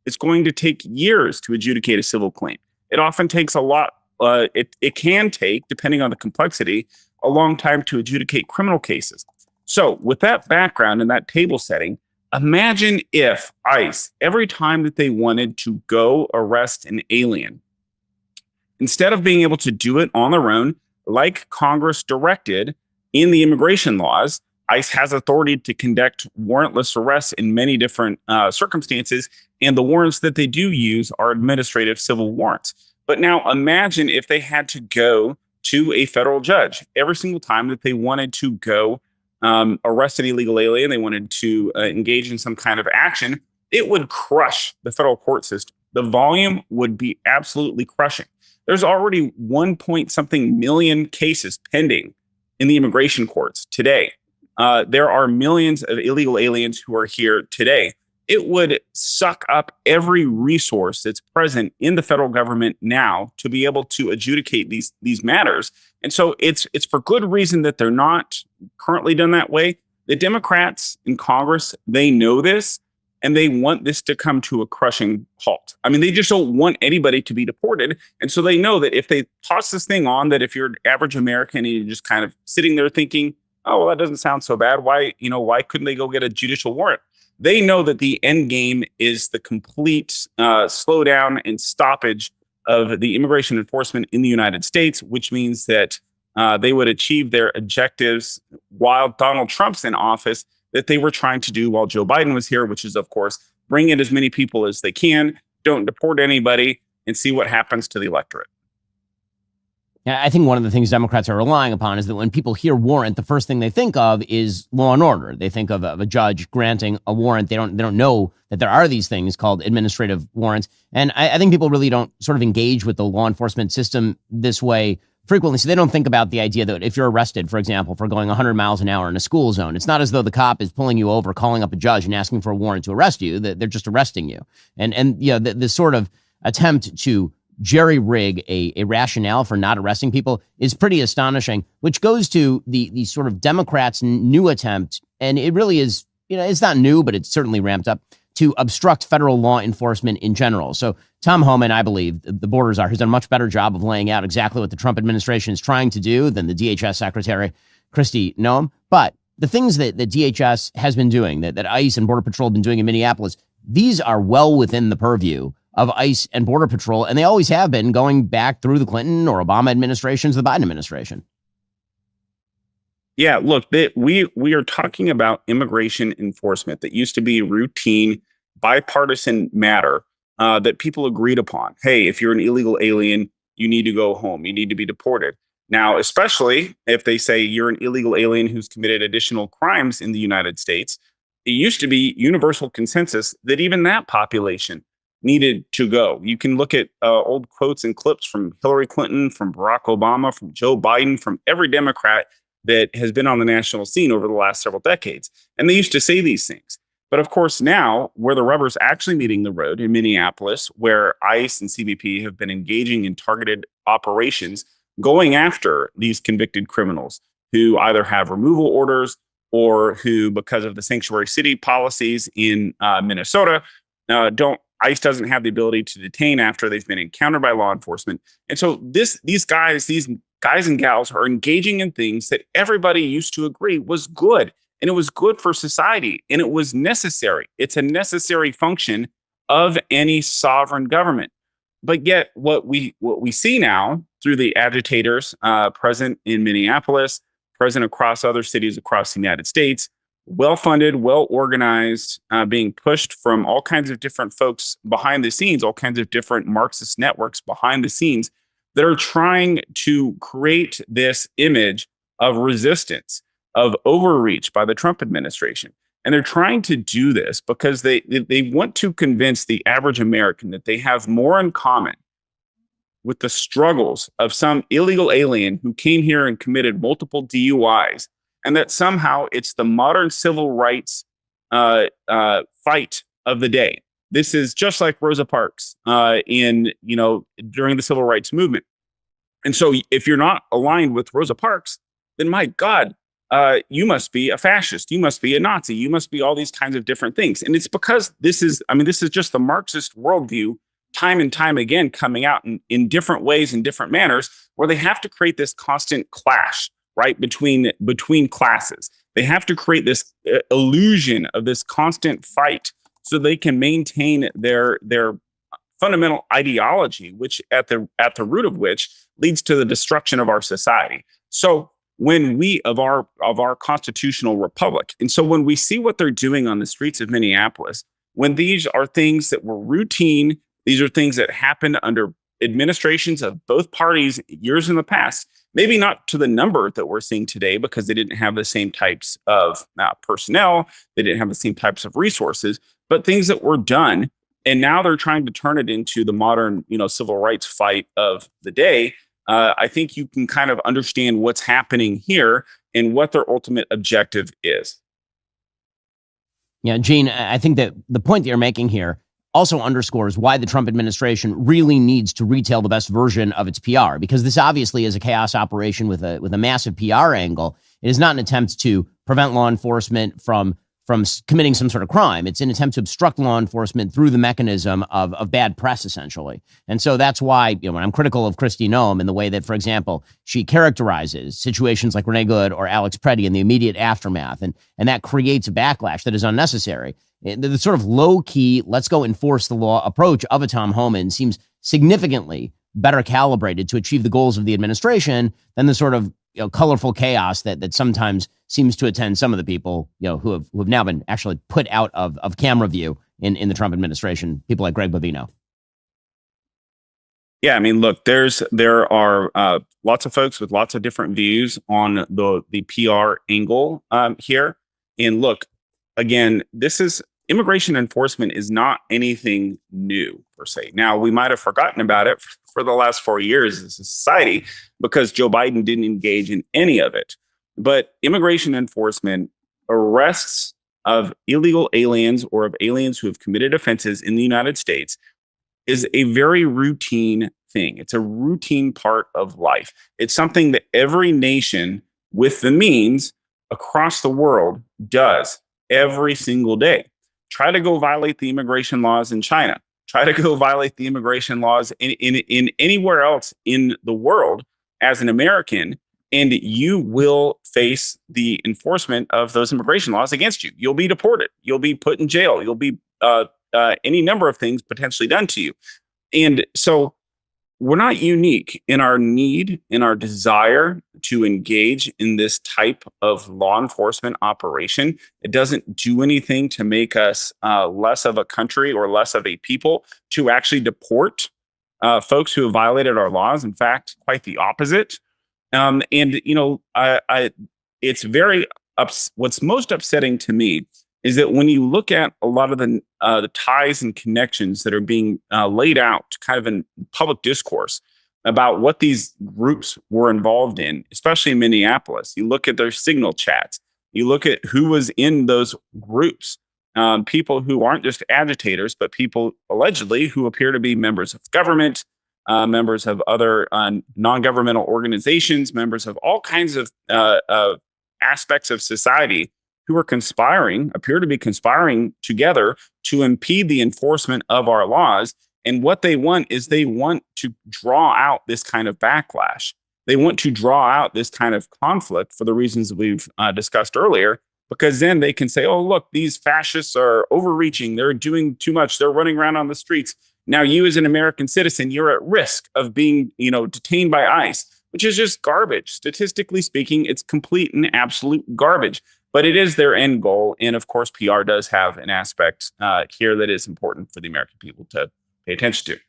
It's going to take years to adjudicate a civil claim. It often takes a lot. It can take, depending on the complexity, a long time to adjudicate criminal cases. So with that background and that table setting, imagine if ICE, every time that they wanted to go arrest an alien, instead of being able to do it on their own, like Congress directed in the immigration laws, ICE has authority to conduct warrantless arrests in many different circumstances, and the warrants that they do use are administrative civil warrants. But now imagine if they had to go to a federal judge every single time that they wanted to go arrest an illegal alien, they wanted to engage in some kind of action. It would crush the federal court system. The volume would be absolutely crushing. There's already 1-something million cases pending in the immigration courts today. There are millions of illegal aliens who are here today. It would suck up every resource that's present in the federal government now to be able to adjudicate these matters. And so it's for good reason that they're not currently done that way. The Democrats in Congress, they know this, and they want this to come to a crushing halt. I mean, they just don't want anybody to be deported. And so they know that if they toss this thing on, that if you're an average American and you're just kind of sitting there thinking, oh, well, that doesn't sound so bad. Why couldn't they go get a judicial warrant? They know that the end game is the complete slowdown and stoppage of the immigration enforcement in the United States, which means that they would achieve their objectives while Donald Trump's in office that they were trying to do while Joe Biden was here, which is, of course, bring in as many people as they can, don't deport anybody, and see what happens to the electorate. Yeah, I think one of the things Democrats are relying upon is that when people hear warrant, the first thing they think of is law and order. They think of a judge granting a warrant. They don't know that there are these things called administrative warrants. And I think people really don't sort of engage with the law enforcement system this way frequently. So they don't think about the idea that if you're arrested, for example, for going 100 miles an hour in a school zone, it's not as though the cop is pulling you over, calling up a judge and asking for a warrant to arrest you. They're just arresting you. And this sort of attempt to jerry-rig a rationale for not arresting people is pretty astonishing, which goes to the sort of Democrats' new attempt, and it really is, it's not new, but it's certainly ramped up, to obstruct federal law enforcement in general. So Tom Homan, I believe, the border czar, has done a much better job of laying out exactly what the Trump administration is trying to do than the DHS Secretary Kristi Noem. But the things that DHS has been doing, that ICE and Border Patrol have been doing in Minneapolis, these are well within the purview of ICE and Border Patrol, and they always have been, going back through the Clinton or Obama administrations, the Biden administration. Yeah, look, we are talking about immigration enforcement that used to be routine, bipartisan matter that people agreed upon. Hey, if you're an illegal alien, you need to go home. You need to be deported. Now, especially if they say you're an illegal alien who's committed additional crimes in the United States, it used to be universal consensus that even that population needed to go. You can look at old quotes and clips from Hillary Clinton, from Barack Obama, from Joe Biden, from every Democrat that has been on the national scene over the last several decades. And they used to say these things. But of course, now where the rubber's actually meeting the road in Minneapolis, where ICE and CBP have been engaging in targeted operations, going after these convicted criminals who either have removal orders or who, because of the sanctuary city policies in Minnesota, ICE doesn't have the ability to detain after they've been encountered by law enforcement. And so these guys and gals are engaging in things that everybody used to agree was good and it was good for society, and it was necessary. It's a necessary function of any sovereign government. But yet, what we see now through the agitators present in Minneapolis, present across other cities across the United States, well-funded, well-organized, being pushed from all kinds of different folks behind the scenes, all kinds of different Marxist networks behind the scenes that are trying to create this image of resistance, of overreach by the Trump administration. And they're trying to do this because they want to convince the average American that they have more in common with the struggles of some illegal alien who came here and committed multiple DUIs, and that somehow it's the modern civil rights fight of the day. This is just like Rosa Parks during the civil rights movement. And so if you're not aligned with Rosa Parks, then my God, you must be a fascist. You must be a Nazi. You must be all these kinds of different things. And it's because this is just the Marxist worldview time and time again coming out in different ways, in different manners, where they have to create this constant clash, right, between classes. They have to create this illusion of this constant fight so they can maintain their fundamental ideology, which at the root of which leads to the destruction of our society. So when we of our constitutional republic, and so when we see what they're doing on the streets of Minneapolis, when these are things that were routine, these are things that happened under administrations of both parties years in the past, maybe not to the number that we're seeing today because they didn't have the same types of personnel, they didn't have the same types of resources, but things that were done. And now they're trying to turn it into the modern, civil rights fight of the day. I think you can kind of understand what's happening here and what their ultimate objective is. Yeah, Gene, I think that the point that you're making here also underscores why the Trump administration really needs to retail the best version of its PR, because this obviously is a chaos operation with a massive PR angle. It is not an attempt to prevent law enforcement from committing some sort of crime. It's an attempt to obstruct law enforcement through the mechanism of bad press, essentially. And so that's why, when I'm critical of Kristi Noem in the way that, for example, she characterizes situations like Renee Good or Alex Preddy in the immediate aftermath, and that creates a backlash that is unnecessary. The sort of low-key, let's go enforce the law approach of a Tom Homan seems significantly better calibrated to achieve the goals of the administration than the sort of colorful chaos that sometimes seems to attend some of the people who have now been actually put out of camera view in the Trump administration. People like Greg Bovino. Yeah, I mean, look, there are lots of folks with lots of different views on the PR angle here. And look, again, immigration enforcement is not anything new per se. Now, we might have forgotten about it for the last 4 years as a society because Joe Biden didn't engage in any of it. But immigration enforcement, arrests of illegal aliens or of aliens who have committed offenses in the United States, is a very routine thing. It's a routine part of life. It's something that every nation with the means across the world does every single day. Try to go violate the immigration laws in China. Try to go violate the immigration laws in anywhere else in the world as an American, and you will face the enforcement of those immigration laws against you. You'll be deported. You'll be put in jail. You'll be any number of things potentially done to you. And so we're not unique in our need, in our desire to engage in this type of law enforcement operation. It doesn't do anything to make us less of a country or less of a people to actually deport folks who have violated our laws. In fact, quite the opposite. It's very what's most upsetting to me is that when you look at a lot of the ties and connections that are being laid out kind of in public discourse about what these groups were involved in, especially in Minneapolis, you look at their signal chats, you look at who was in those groups, people who aren't just agitators, but people allegedly who appear to be members of government, members of other non-governmental organizations, members of all kinds of aspects of society who are appear to be conspiring together to impede the enforcement of our laws. And what they want is they want to draw out this kind of backlash. They want to draw out this kind of conflict for the reasons that we've discussed earlier. because then they can say, oh, look, these fascists are overreaching. They're doing too much. They're running around on the streets. Now, you as an American citizen, you're at risk of being, detained by ICE, which is just garbage. Statistically speaking, it's complete and absolute garbage. But it is their end goal. And of course, PR does have an aspect here that is important for the American people to pay attention to.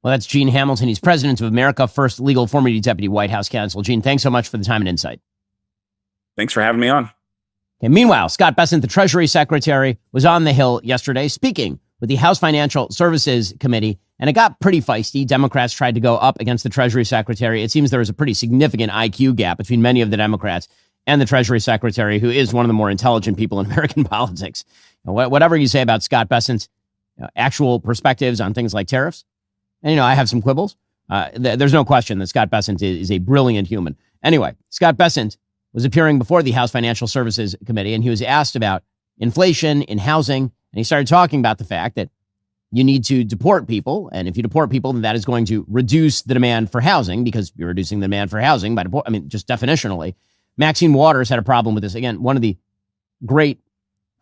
Well, that's Gene Hamilton. He's president of America First Legal, former deputy White House counsel. Gene, thanks so much for the time and insight. Thanks for having me on. Okay, meanwhile, Scott Bessent, the Treasury Secretary, was on the Hill yesterday speaking with the House Financial Services Committee, and it got pretty feisty. Democrats tried to go up against the Treasury Secretary. It seems there was a pretty significant IQ gap between many of the Democrats and the Treasury Secretary, who is one of the more intelligent people in American politics. Whatever you say about Scott Bessent's actual perspectives on things like tariffs, and, I have some quibbles. There's no question that Scott Bessent is a brilliant human. Anyway, Scott Bessent was appearing before the House Financial Services Committee, and he was asked about inflation in housing, and he started talking about the fact that you need to deport people, and if you deport people, then that is going to reduce the demand for housing, because you're reducing the demand for housing by just definitionally. Maxine Waters had a problem with this. Again, one of the great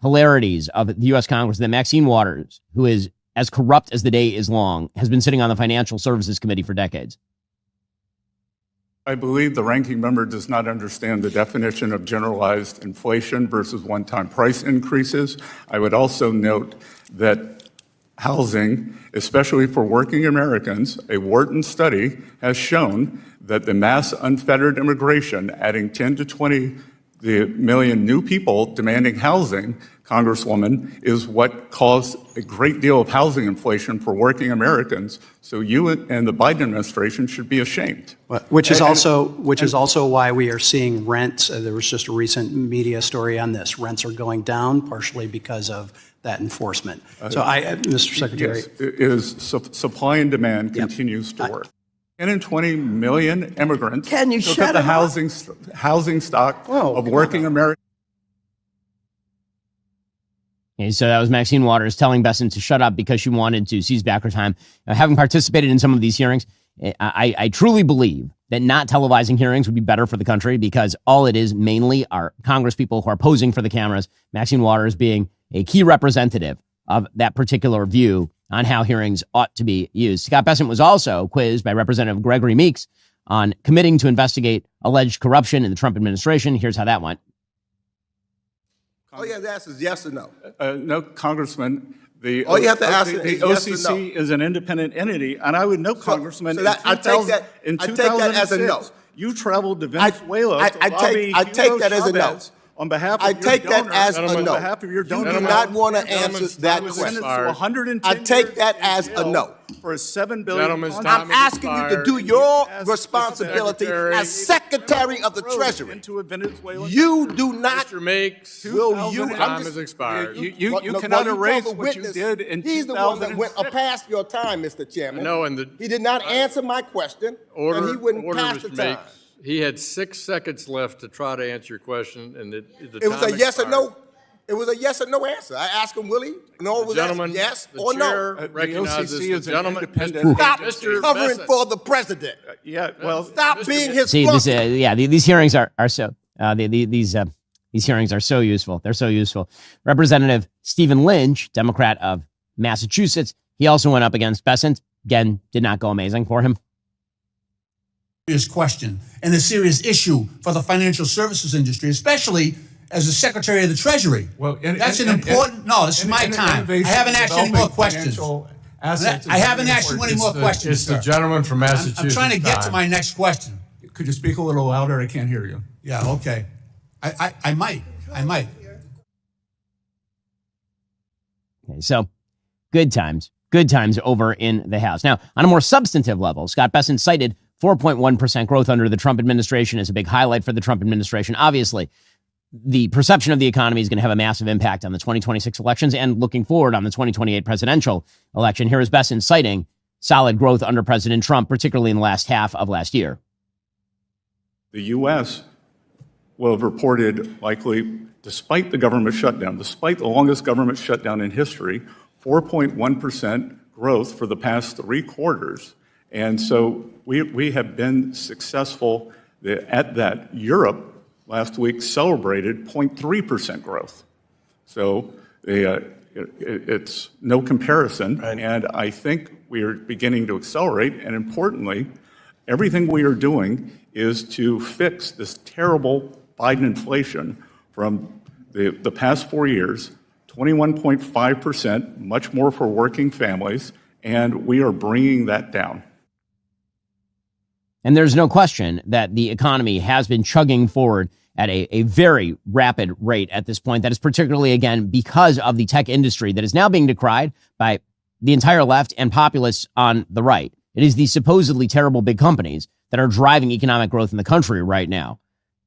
hilarities of the U.S. Congress, that Maxine Waters, who is as corrupt as the day is long, has been sitting on the Financial Services Committee for decades. I believe the ranking member does not understand the definition of generalized inflation versus one-time price increases. I would also note that housing, especially for working Americans, a Wharton study has shown that the mass unfettered immigration, adding 10 to 20 million new people demanding housing, Congresswoman, is what caused a great deal of housing inflation for working Americans. So you and the Biden administration should be ashamed. Which is also why we are seeing rents. There was just a recent media story on this. Rents are going down partially because of that enforcement. So Mr. Secretary. Yes, it is supply and demand continues to work. 10 and 20 million immigrants Can you took shut up the up? housing stock of working Americans. Okay, so that was Maxine Waters telling Bessent to shut up because she wanted to seize back her time. Having participated in some of these hearings, I truly believe that not televising hearings would be better for the country, because all it is mainly are Congress people who are posing for the cameras, Maxine Waters being a key representative of that particular view on how hearings ought to be used. Scott Bessent was also quizzed by Representative Gregory Meeks on committing to investigate alleged corruption in the Trump administration. Here's how that went. All you have to ask is yes or no. No, Congressman. All you have to ask the is yes or OCC no. is an independent entity, and I would know, Congressman, I take that as a no. You traveled to Venezuela I take that as a no. On behalf of I your take that donors, as a on no. behalf of your You donors. do not want to answer that question. I take that as a no. For a $7 billion I'm asking you to do your responsibility as Secretary of the Treasury. Into a Venezuelan you do not. Mr. Makes, will you? time has expired. You cannot erase what you did in 2006. He's the one that went past your time, Mr. Chairman. No, he did not answer my question, and he wouldn't pass the time. He had 6 seconds left to try to answer your question, and it was a yes or no. It was a yes or no answer. I asked him, will he? No, was that yes or no? The OCC is an independent. Stop covering for the president. Stop being his. See, these hearings are so these hearings are so useful. They're so useful. Representative Stephen Lynch, Democrat of Massachusetts, he also went up against Bessent. Again, did not go amazing for him. Serious question and a serious issue for the financial services industry, especially as the Secretary of the Treasury. Well, that's an important. No, this is my time. I haven't asked any more questions. I haven't asked you any more questions. It's the gentleman from Massachusetts. I'm trying to get to my next question. Could you speak a little louder? I can't hear you. Yeah. Okay. I might. Okay, so good times over in the House. Now, on a more substantive level, Scott Bessent cited 4.1% growth under the Trump administration is a big highlight for the Trump administration. Obviously, the perception of the economy is going to have a massive impact on the 2026 elections and looking forward on the 2028 presidential election. Here is Bessent citing solid growth under President Trump, particularly in the last half of last year. The U.S. will have reported likely, despite the government shutdown, despite the longest government shutdown in history, 4.1% growth for the past 3 quarters. And so we have been successful at that. Europe last week celebrated 0.3% growth. So it's no comparison. Right. And I think we are beginning to accelerate. And importantly, everything we are doing is to fix this terrible Biden inflation from the past 4 years, 21.5%, much more for working families, and we are bringing that down. And there's no question that the economy has been chugging forward at a very rapid rate at this point. That is particularly, again, because of the tech industry that is now being decried by the entire left and populists on the right. It is the supposedly terrible big companies that are driving economic growth in the country right now.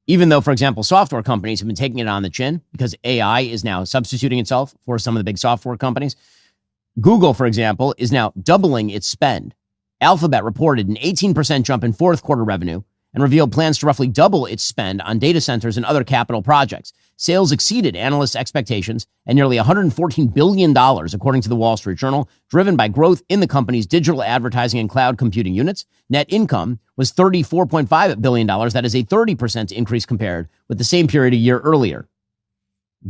Even though, for example, software companies have been taking it on the chin because AI is now substituting itself for some of the big software companies. Google, for example, is now doubling its spend. Alphabet reported an 18% jump in fourth quarter revenue and revealed plans to roughly double its spend on data centers and other capital projects. Sales exceeded analysts' expectations at nearly $114 billion, according to the Wall Street Journal, driven by growth in the company's digital advertising and cloud computing units. Net income was $34.5 billion. That is a 30% increase compared with the same period a year earlier.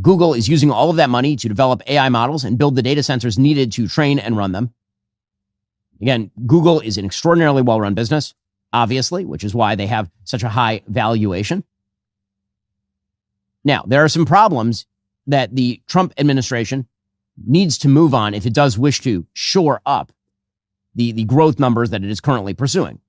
Google is using all of that money to develop AI models and build the data centers needed to train and run them. Again, Google is an extraordinarily well-run business, obviously, which is why they have such a high valuation. Now, there are some problems that the Trump administration needs to move on if it does wish to shore up the growth numbers that it is currently pursuing.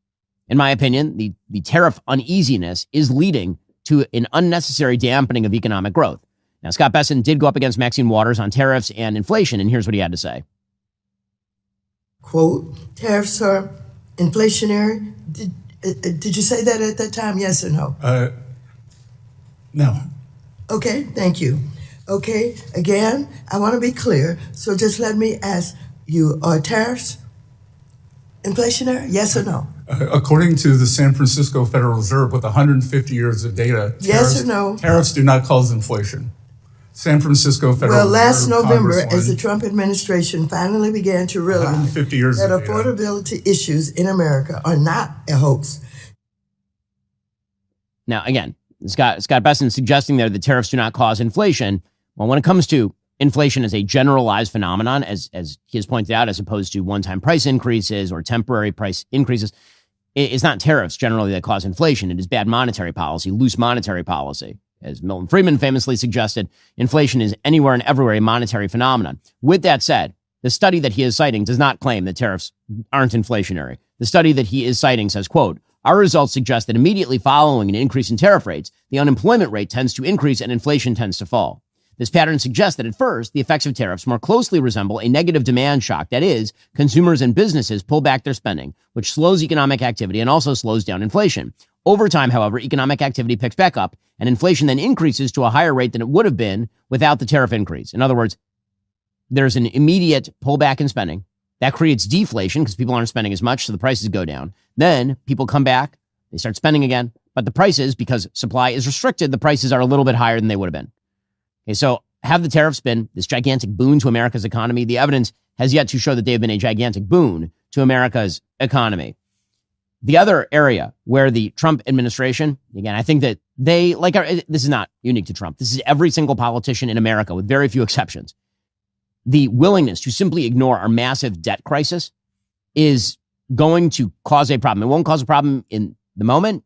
In my opinion, the tariff uneasiness is leading to an unnecessary dampening of economic growth. Now, Scott Bessent did go up against Maxine Waters on tariffs and inflation, and here's what he had to say. Quote, tariffs are inflationary. Did you say that at that time? Yes or no? No. Okay, thank you. Okay, again, I want to be clear, so just let me ask you, are tariffs inflationary? Yes or no? According to the San Francisco Federal Reserve, with 150 years of data, yes or no? Tariffs do not cause inflation. San Francisco Federal Reserve. Well, last November, as the Trump administration finally began to realize that affordability issues in America are not a hoax. Now, again, Scott Bessent suggesting there that tariffs do not cause inflation. Well, when it comes to inflation as a generalized phenomenon, as he has pointed out, as opposed to one-time price increases or temporary price increases, it's not tariffs generally that cause inflation. It is bad monetary policy, loose monetary policy. As Milton Friedman famously suggested, inflation is anywhere and everywhere a monetary phenomenon. With that said, the study that he is citing does not claim that tariffs aren't inflationary. The study that he is citing says, quote, our results suggest that immediately following an increase in tariff rates, the unemployment rate tends to increase and inflation tends to fall. This pattern suggests that at first, the effects of tariffs more closely resemble a negative demand shock. That is, consumers and businesses pull back their spending, which slows economic activity and also slows down inflation. Over time, however, economic activity picks back up and inflation then increases to a higher rate than it would have been without the tariff increase. In other words, there's an immediate pullback in spending. That creates deflation because people aren't spending as much, so the prices go down. Then people come back, they start spending again, but the prices, because supply is restricted, the prices are a little bit higher than they would have been. Okay, so have the tariffs been this gigantic boon to America's economy? The evidence has yet to show that they have been a gigantic boon to America's economy. The other area where the Trump administration, again, I think that they, this is not unique to Trump. This is every single politician in America with very few exceptions. The willingness to simply ignore our massive debt crisis is going to cause a problem. It won't cause a problem in the moment.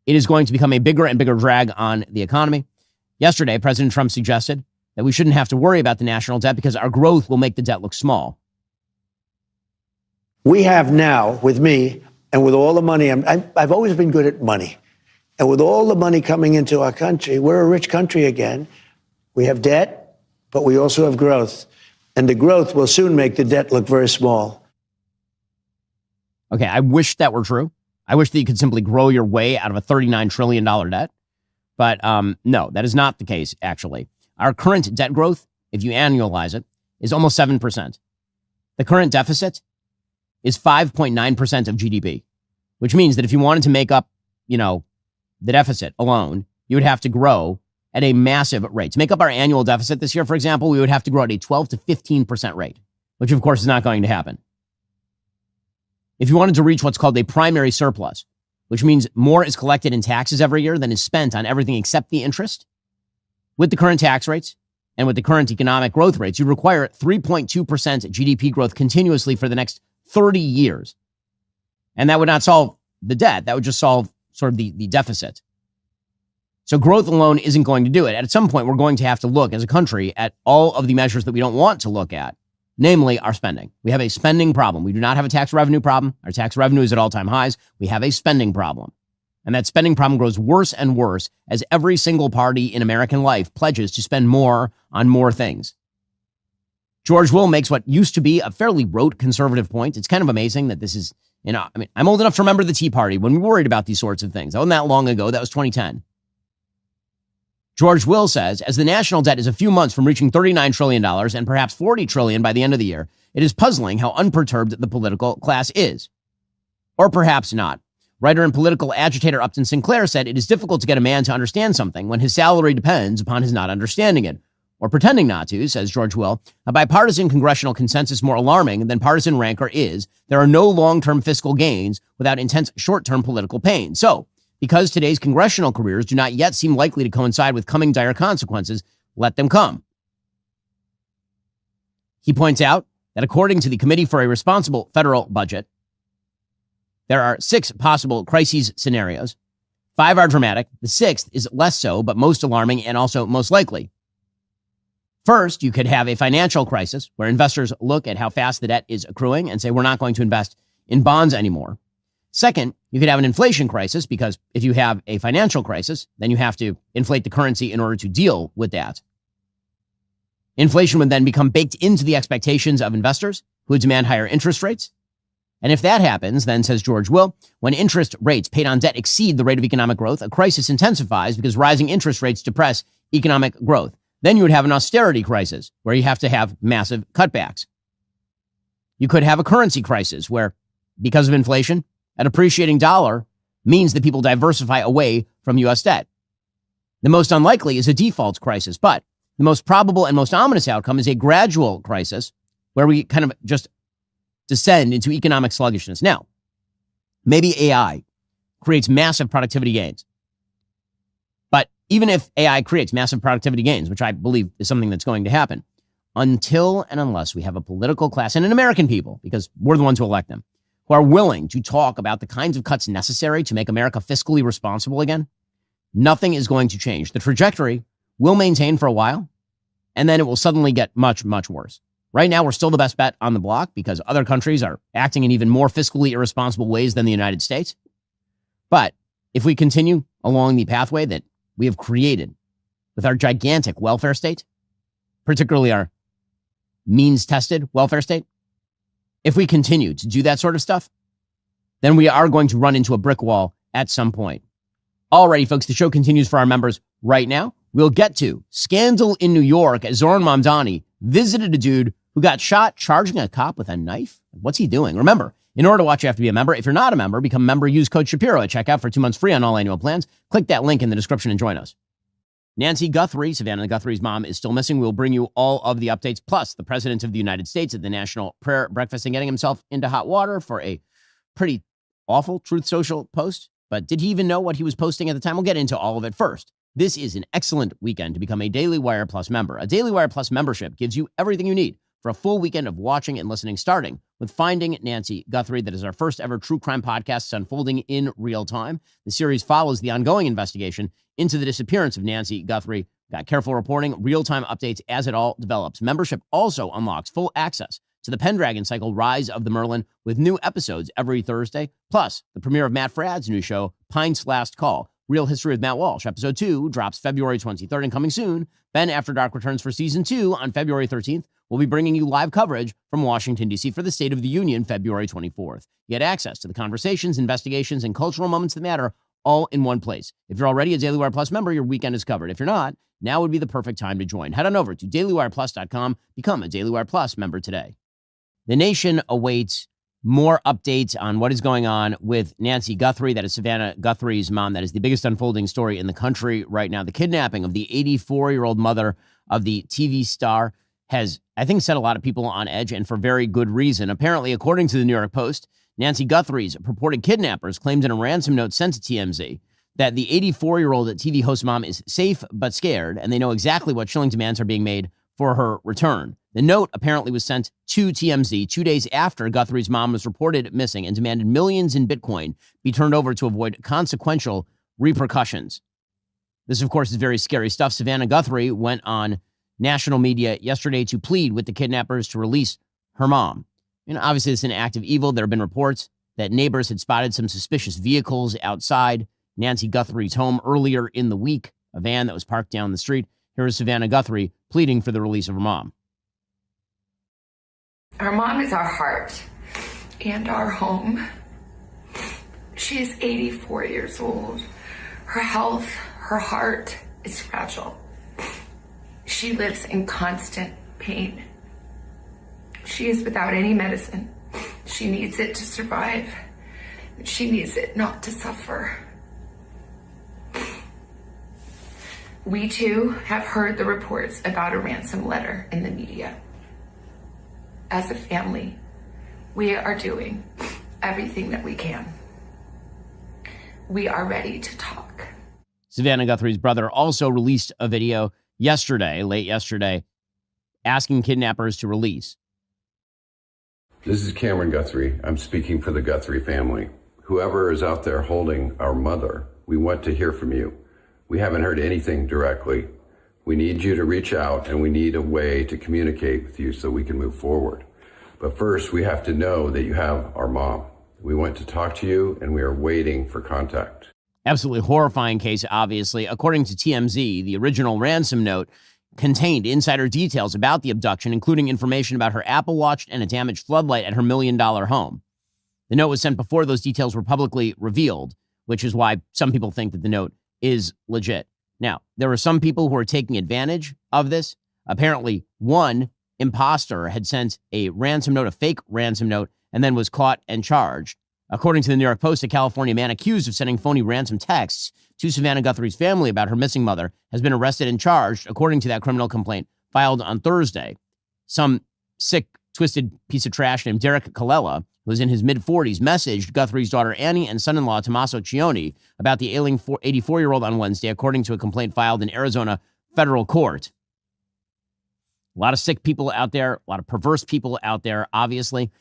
It is going to become a bigger and bigger drag on the economy. Yesterday, President Trump suggested that we shouldn't have to worry about the national debt because our growth will make the debt look small. We have now, with me, and with all the money, I've always been good at money. And with all the money coming into our country, we're a rich country again. We have debt, but we also have growth. And the growth will soon make the debt look very small. Okay, I wish that were true. I wish that you could simply grow your way out of a $39 trillion debt. But no, that is not the case, actually. Our current debt growth, if you annualize it, is almost 7%. The current deficit is 5.9% of GDP, which means that if you wanted to make up, the deficit alone, you would have to grow at a massive rate. To make up our annual deficit this year, for example, we would have to grow at a 12 to 15% rate, which of course is not going to happen. If you wanted to reach what's called a primary surplus, which means more is collected in taxes every year than is spent on everything except the interest. With the current tax rates and with the current economic growth rates, you require 3.2% GDP growth continuously for the next 30 years. And that would not solve the debt. That would just solve sort of the deficit. So growth alone isn't going to do it. At some point, we're going to have to look as a country at all of the measures that we don't want to look at, namely our spending. We have a spending problem. We do not have a tax revenue problem. Our tax revenue is at all-time highs. We have a spending problem. And that spending problem grows worse and worse as every single party in American life pledges to spend more on more things. George Will makes what used to be a fairly rote conservative point. It's kind of amazing that this is, I'm old enough to remember the Tea Party when we worried about these sorts of things. That wasn't that long ago. That was 2010. George Will says, as the national debt is a few months from reaching $39 trillion and perhaps $40 trillion by the end of the year, it is puzzling how unperturbed the political class is. Or perhaps not. Writer and political agitator Upton Sinclair said it is difficult to get a man to understand something when his salary depends upon his not understanding it. Or pretending not to, says George Will. A bipartisan congressional consensus more alarming than partisan rancor is there are no long-term fiscal gains without intense short-term political pain. So, because today's congressional careers do not yet seem likely to coincide with coming dire consequences, let them come. He points out that according to the Committee for a Responsible Federal Budget, there are 6 possible crises scenarios. 5 are dramatic. The 6th is less so, but most alarming and also most likely. First, you could have a financial crisis where investors look at how fast the debt is accruing and say, we're not going to invest in bonds anymore. Second, you could have an inflation crisis because if you have a financial crisis, then you have to inflate the currency in order to deal with that. Inflation would then become baked into the expectations of investors who would demand higher interest rates. And if that happens, then, says George Will, when interest rates paid on debt exceed the rate of economic growth, a crisis intensifies because rising interest rates depress economic growth. Then you would have an austerity crisis where you have to have massive cutbacks. You could have a currency crisis where, because of inflation, an appreciating dollar means that people diversify away from U.S. debt. The most unlikely is a default crisis, but the most probable and most ominous outcome is a gradual crisis where we kind of just descend into economic sluggishness. Now, maybe AI creates massive productivity gains. But even if AI creates massive productivity gains, which I believe is something that's going to happen, until and unless we have a political class and an American people, because we're the ones who elect them, who are willing to talk about the kinds of cuts necessary to make America fiscally responsible again, nothing is going to change. The trajectory will maintain for a while, and then it will suddenly get much, much worse. Right now, we're still the best bet on the block because other countries are acting in even more fiscally irresponsible ways than the United States. But if we continue along the pathway that we have created with our gigantic welfare state, particularly our means-tested welfare state, if we continue to do that sort of stuff, then we are going to run into a brick wall at some point. Alrighty, folks, the show continues for our members right now. We'll get to scandal in New York as Zohran Mamdani visited a dude who got shot charging a cop with a knife. What's he doing? Remember, in order to watch, you have to be a member. If you're not a member, become a member. Use code Shapiro at checkout for 2 months free on all annual plans. Click that link in the description and join us. Nancy Guthrie, Savannah Guthrie's mom, is still missing. We'll bring you all of the updates, plus the President of the United States at the National Prayer Breakfast and getting himself into hot water for a pretty awful Truth Social post. But did he even know what he was posting at the time? We'll get into all of it first. This is an excellent weekend to become a Daily Wire Plus member. A Daily Wire Plus membership gives you everything you need for a full weekend of watching and listening, starting with Finding Nancy Guthrie. That is our first ever true crime podcast unfolding in real time. The series follows the ongoing investigation into the disappearance of Nancy Guthrie. Got careful reporting, real-time updates as it all develops. Membership also unlocks full access to the Pendragon cycle Rise of the Merlin with new episodes every Thursday, plus the premiere of Matt Fradd's new show, Pine's Last Call, Real History of Matt Walsh. Episode 2 drops February 23rd and coming soon. Ben After Dark returns for Season 2 on February 13th. We'll be bringing you live coverage from Washington, D.C. for the State of the Union, February 24th. You get access to the conversations, investigations, and cultural moments that matter all in one place. If you're already a Daily Wire Plus member, your weekend is covered. If you're not, now would be the perfect time to join. Head on over to dailywireplus.com. Become a Daily Wire Plus member today. The nation awaits more updates on what is going on with Nancy Guthrie. That is Savannah Guthrie's mom. That is the biggest unfolding story in the country right now. The kidnapping of the 84-year-old mother of the TV star has, I think, set a lot of people on edge, and for very good reason. Apparently, according to the New York Post, Nancy Guthrie's purported kidnappers claimed in a ransom note sent to TMZ that the 84-year-old TV host mom is safe but scared, and they know exactly what chilling demands are being made for her return. The note apparently was sent to TMZ 2 days after Guthrie's mom was reported missing and demanded millions in Bitcoin be turned over to avoid consequential repercussions. This, of course, is very scary stuff. Savannah Guthrie went on national media yesterday to plead with the kidnappers to release her mom. Obviously, it's an act of evil. There have been reports that neighbors had spotted some suspicious vehicles outside Nancy Guthrie's home earlier in the week, a van that was parked down the street. Here is Savannah Guthrie pleading for the release of her mom. Our mom is our heart and our home. She is 84 years old. Her health, her heart is fragile. She lives in constant pain. She is without any medicine. She needs it to survive. She needs it not to suffer. We too have heard the reports about a ransom letter in the media. As a family, we are doing everything that we can. We are ready to talk. Savannah Guthrie's brother also released a video yesterday, late yesterday, asking kidnappers to release. This is Cameron Guthrie. I'm speaking for the Guthrie family. Whoever is out there holding our mother, we want to hear from you. We haven't heard anything directly. We need you to reach out, and we need a way to communicate with you so we can move forward. But first, we have to know that you have our mom. We want to talk to you, and we are waiting for contact. Absolutely horrifying case, obviously. According to TMZ, the original ransom note contained insider details about the abduction, including information about her Apple Watch and a damaged floodlight at her $1 million home. The note was sent before those details were publicly revealed, which is why some people think that the note is legit. Now, there are some people who are taking advantage of this. Apparently, one imposter had sent a ransom note, a fake ransom note, and then was caught and charged. According to the New York Post, a California man accused of sending phony ransom texts to Savannah Guthrie's family about her missing mother has been arrested and charged, according to that criminal complaint filed on Thursday. Some sick, twisted piece of trash named Derek Colella, who was in his mid-40s, messaged Guthrie's daughter Annie and son-in-law Tommaso Cioni about the ailing 84-year-old on Wednesday, according to a complaint filed in Arizona federal court. A lot of sick people out there, a lot of perverse people out there, obviously.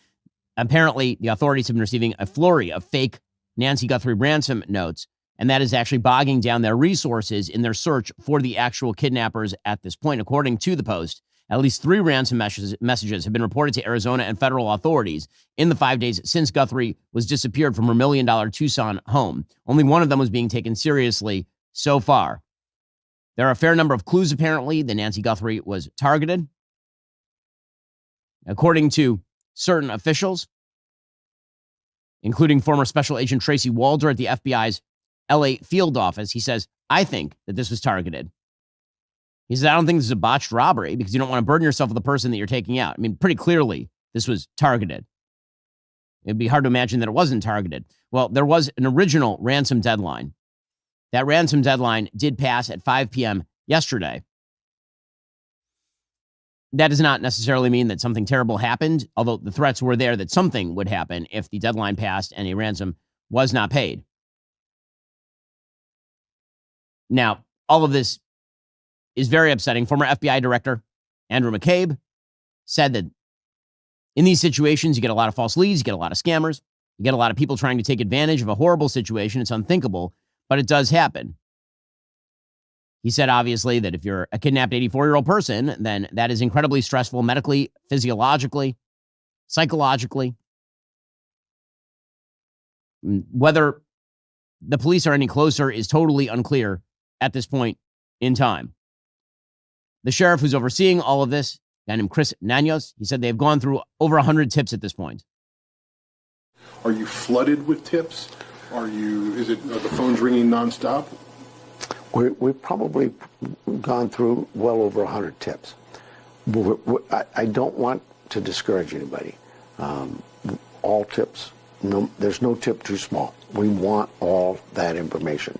Apparently, the authorities have been receiving a flurry of fake Nancy Guthrie ransom notes, and that is actually bogging down their resources in their search for the actual kidnappers at this point. According to the Post, at least 3 ransom messages have been reported to Arizona and federal authorities in the 5 days since Guthrie was disappeared from her $1 million Tucson home. Only one of them was being taken seriously so far. There are a fair number of clues, apparently, that Nancy Guthrie was targeted. According to certain officials, including former Special Agent Tracy Walder at the FBI's LA field office, he says, I think that this was targeted. He says, I don't think this is a botched robbery because you don't want to burden yourself with the person that you're taking out. I mean, pretty clearly, this was targeted. It'd be hard to imagine that it wasn't targeted. Well, there was an original ransom deadline. That ransom deadline did pass at 5 p.m. yesterday. That does not necessarily mean that something terrible happened, although the threats were there that something would happen if the deadline passed and a ransom was not paid. Now, all of this is very upsetting. Former FBI Director Andrew McCabe said that in these situations, you get a lot of false leads, you get a lot of scammers, you get a lot of people trying to take advantage of a horrible situation. It's unthinkable, but it does happen. He said, obviously, that if you're a kidnapped 84-year-old person, then that is incredibly stressful medically, physiologically, psychologically. Whether the police are any closer is totally unclear at this point in time. The sheriff who's overseeing all of this, a guy named Chris Nanos, he said they've gone through over 100 tips at this point. Are you flooded with tips? Are the phones ringing nonstop? We've probably gone through well over 100 tips. I don't want to discourage anybody. All tips, there's no tip too small. We want all that information.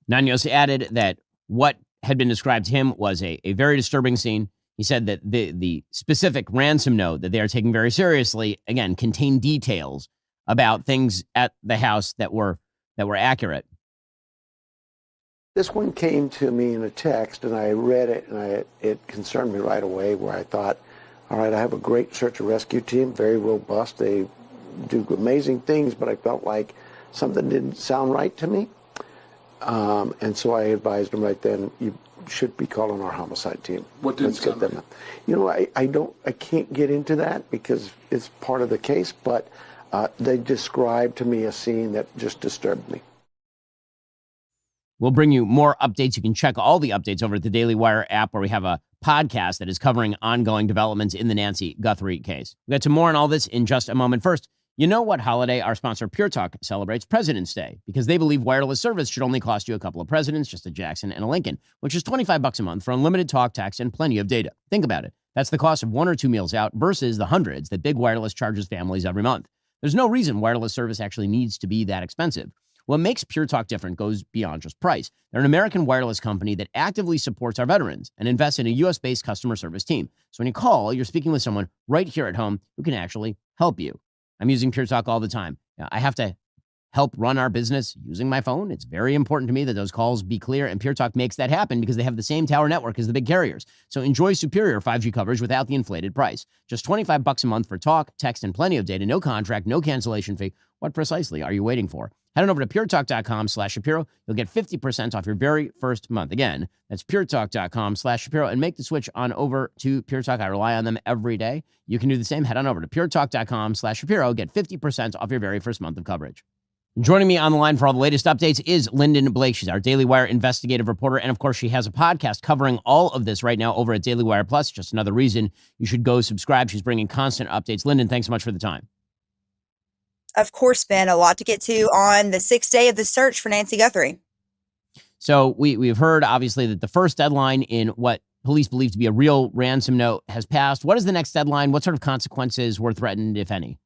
Nanos added that what had been described to him was a very disturbing scene. He said that the specific ransom note that they are taking very seriously, again, contained details about things at the house that were accurate. This one came to me in a text, and I read it, and it concerned me right away, where I thought, all right, I have a great search and rescue team, very robust. They do amazing things, but I felt like something didn't sound right to me. And so I advised them right then, you should be calling our homicide team. What didn't sound right? You know, I can't get into that because it's part of the case, but they described to me a scene that just disturbed me. We'll bring you more updates. You can check all the updates over at the Daily Wire app, where we have a podcast that is covering ongoing developments in the Nancy Guthrie case. We'll get to more on all this in just a moment. First, you know what holiday our sponsor Pure Talk celebrates? President's Day, because they believe wireless service should only cost you a couple of presidents, just a Jackson and a Lincoln, which is $25 a month for unlimited talk, text, and plenty of data. Think about it. That's the cost of 1 or 2 meals out versus the hundreds that Big Wireless charges families every month. There's no reason wireless service actually needs to be that expensive. What makes Pure Talk different goes beyond just price. They're an American wireless company that actively supports our veterans and invests in a U.S.-based customer service team. So when you call, you're speaking with someone right here at home who can actually help you. I'm using Pure Talk all the time. I have to help run our business using my phone. It's very important to me that those calls be clear, and Pure Talk makes that happen because they have the same tower network as the big carriers. So enjoy superior 5G coverage without the inflated price. Just $25 a month for talk, text, and plenty of data. No contract, no cancellation fee. What precisely are you waiting for? Head on over to puretalk.com/Shapiro. You'll get 50% off your very first month. Again, that's puretalk.com/Shapiro, and make the switch on over to Pure Talk. I rely on them every day. You can do the same. Head on over to puretalk.com/Shapiro. Get 50% off your very first month of coverage. Joining me on the line for all the latest updates is Lyndon Blake. She's our Daily Wire investigative reporter. And of course, she has a podcast covering all of this right now over at Daily Wire Plus. Just another reason you should go subscribe. She's bringing constant updates. Lyndon, thanks so much for the time. Of course, Ben, a lot to get to on the 6th day of the search for Nancy Guthrie. So we've heard, obviously, that the first deadline in what police believe to be a real ransom note has passed. What is the next deadline? What sort of consequences were threatened, if any?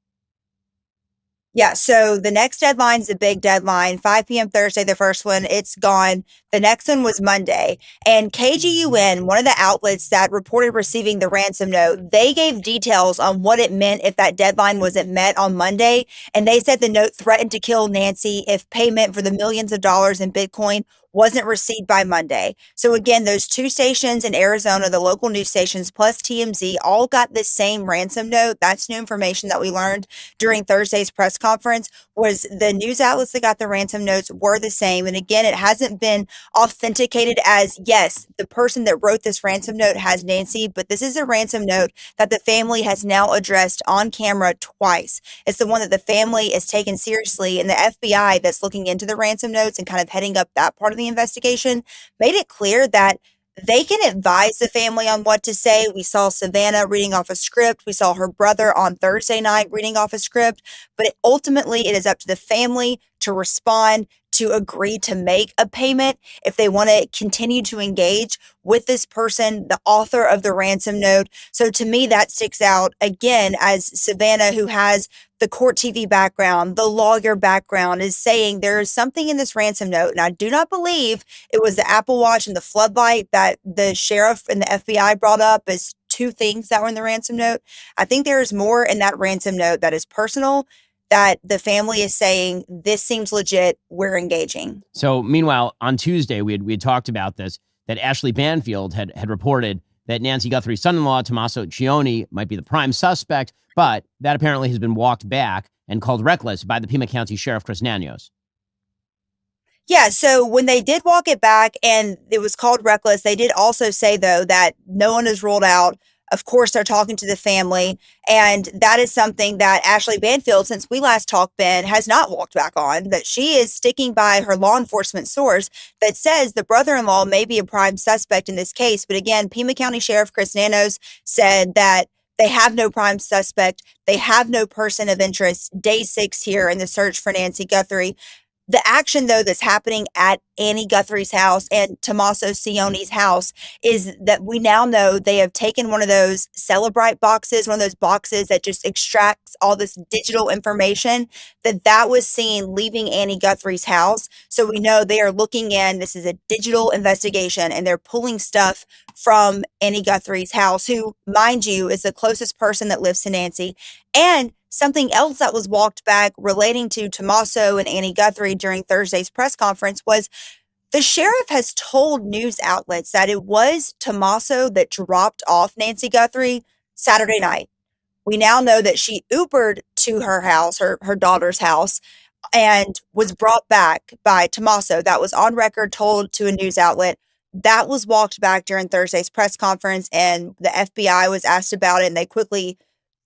Yeah, so the next deadline is a big deadline, 5 p.m. Thursday, the first one, it's gone. The next one was Monday. And KGUN, one of the outlets that reported receiving the ransom note, they gave details on what it meant if that deadline wasn't met on Monday. And they said the note threatened to kill Nancy if payment for the millions of dollars in Bitcoin wasn't received by Monday. So again, those two stations in Arizona, the local news stations plus TMZ, all got the same ransom note. That's new information that we learned during Thursday's press conference, was the news outlets that got the ransom notes were the same. And again, it hasn't been authenticated as, yes, the person that wrote this ransom note has Nancy, but this is a ransom note that the family has now addressed on camera twice. It's the one that the family is taken seriously, and the FBI that's looking into the ransom notes and kind of heading up that part of the investigation made it clear that they can advise the family on what to say. We saw Savannah reading off a script. We saw her brother on Thursday night reading off a script. But ultimately, it is up to the family to respond, to agree to make a payment if they want to continue to engage with this person, the author of the ransom note. So to me, that sticks out again as Savannah, who has the court TV background, the lawyer background, is saying there is something in this ransom note. And I do not believe it was the Apple Watch and the floodlight that the sheriff and the FBI brought up as two things that were in the ransom note. I think there is more in that ransom note that is personal, that the family is saying, this seems legit, we're engaging. So meanwhile, on Tuesday, we had talked about this, that Ashley Banfield had reported that Nancy Guthrie's son-in-law, Tommaso Cioni, might be the prime suspect, but that apparently has been walked back and called reckless by the Pima County Sheriff Chris Nanos. Yeah, so when they did walk it back and it was called reckless, they did also say, though, that no one is ruled out. Of course, they're talking to the family, and that is something that Ashley Banfield, since we last talked, Ben, has not walked back on, that she is sticking by her law enforcement source that says the brother-in-law may be a prime suspect in this case. But again, Pima County Sheriff Chris Nanos said that they have no prime suspect. They have no person of interest. Day 6 here in the search for Nancy Guthrie. The action, though, that's happening at Annie Guthrie's house and Tommaso Cioni's house is that we now know they have taken one of those Celebrite boxes, one of those boxes that just extracts all this digital information, that was seen leaving Annie Guthrie's house. So we know they are looking in. This is a digital investigation, and they're pulling stuff from Annie Guthrie's house, who, mind you, is the closest person that lives to Nancy. And Something else that was walked back relating to Tommaso and Annie Guthrie during Thursday's press conference was the sheriff has told news outlets that it was Tommaso that dropped off Nancy Guthrie Saturday night. We now know that she Ubered to her house, her daughter's house, and was brought back by Tommaso. That was on record, told to a news outlet. That was walked back during Thursday's press conference, and the FBI was asked about it, and they quickly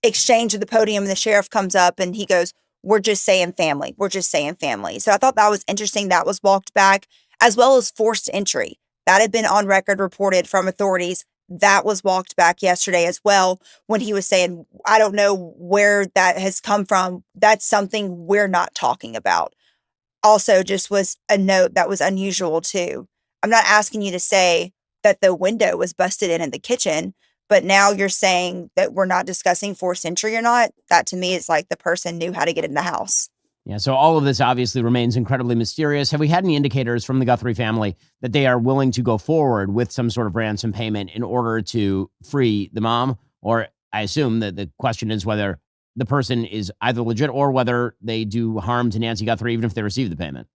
exchanged at the podium, and the sheriff comes up and he goes, "We're just saying family. We're just saying family." So I thought that was interesting. That was walked back, as well as forced entry. That had been on record, reported from authorities. That was walked back yesterday as well, when he was saying, "I don't know where that has come from. That's something we're not talking about." Also, just was a note that was unusual too. I'm not asking you to say that the window was busted in the kitchen, but now you're saying that we're not discussing forced entry or not. That to me is like the person knew how to get in the house. Yeah, so all of this obviously remains incredibly mysterious. Have we had any indicators from the Guthrie family that they are willing to go forward with some sort of ransom payment in order to free the mom? Or I assume that the question is whether the person is either legit or whether they do harm to Nancy Guthrie, even if they receive the payment.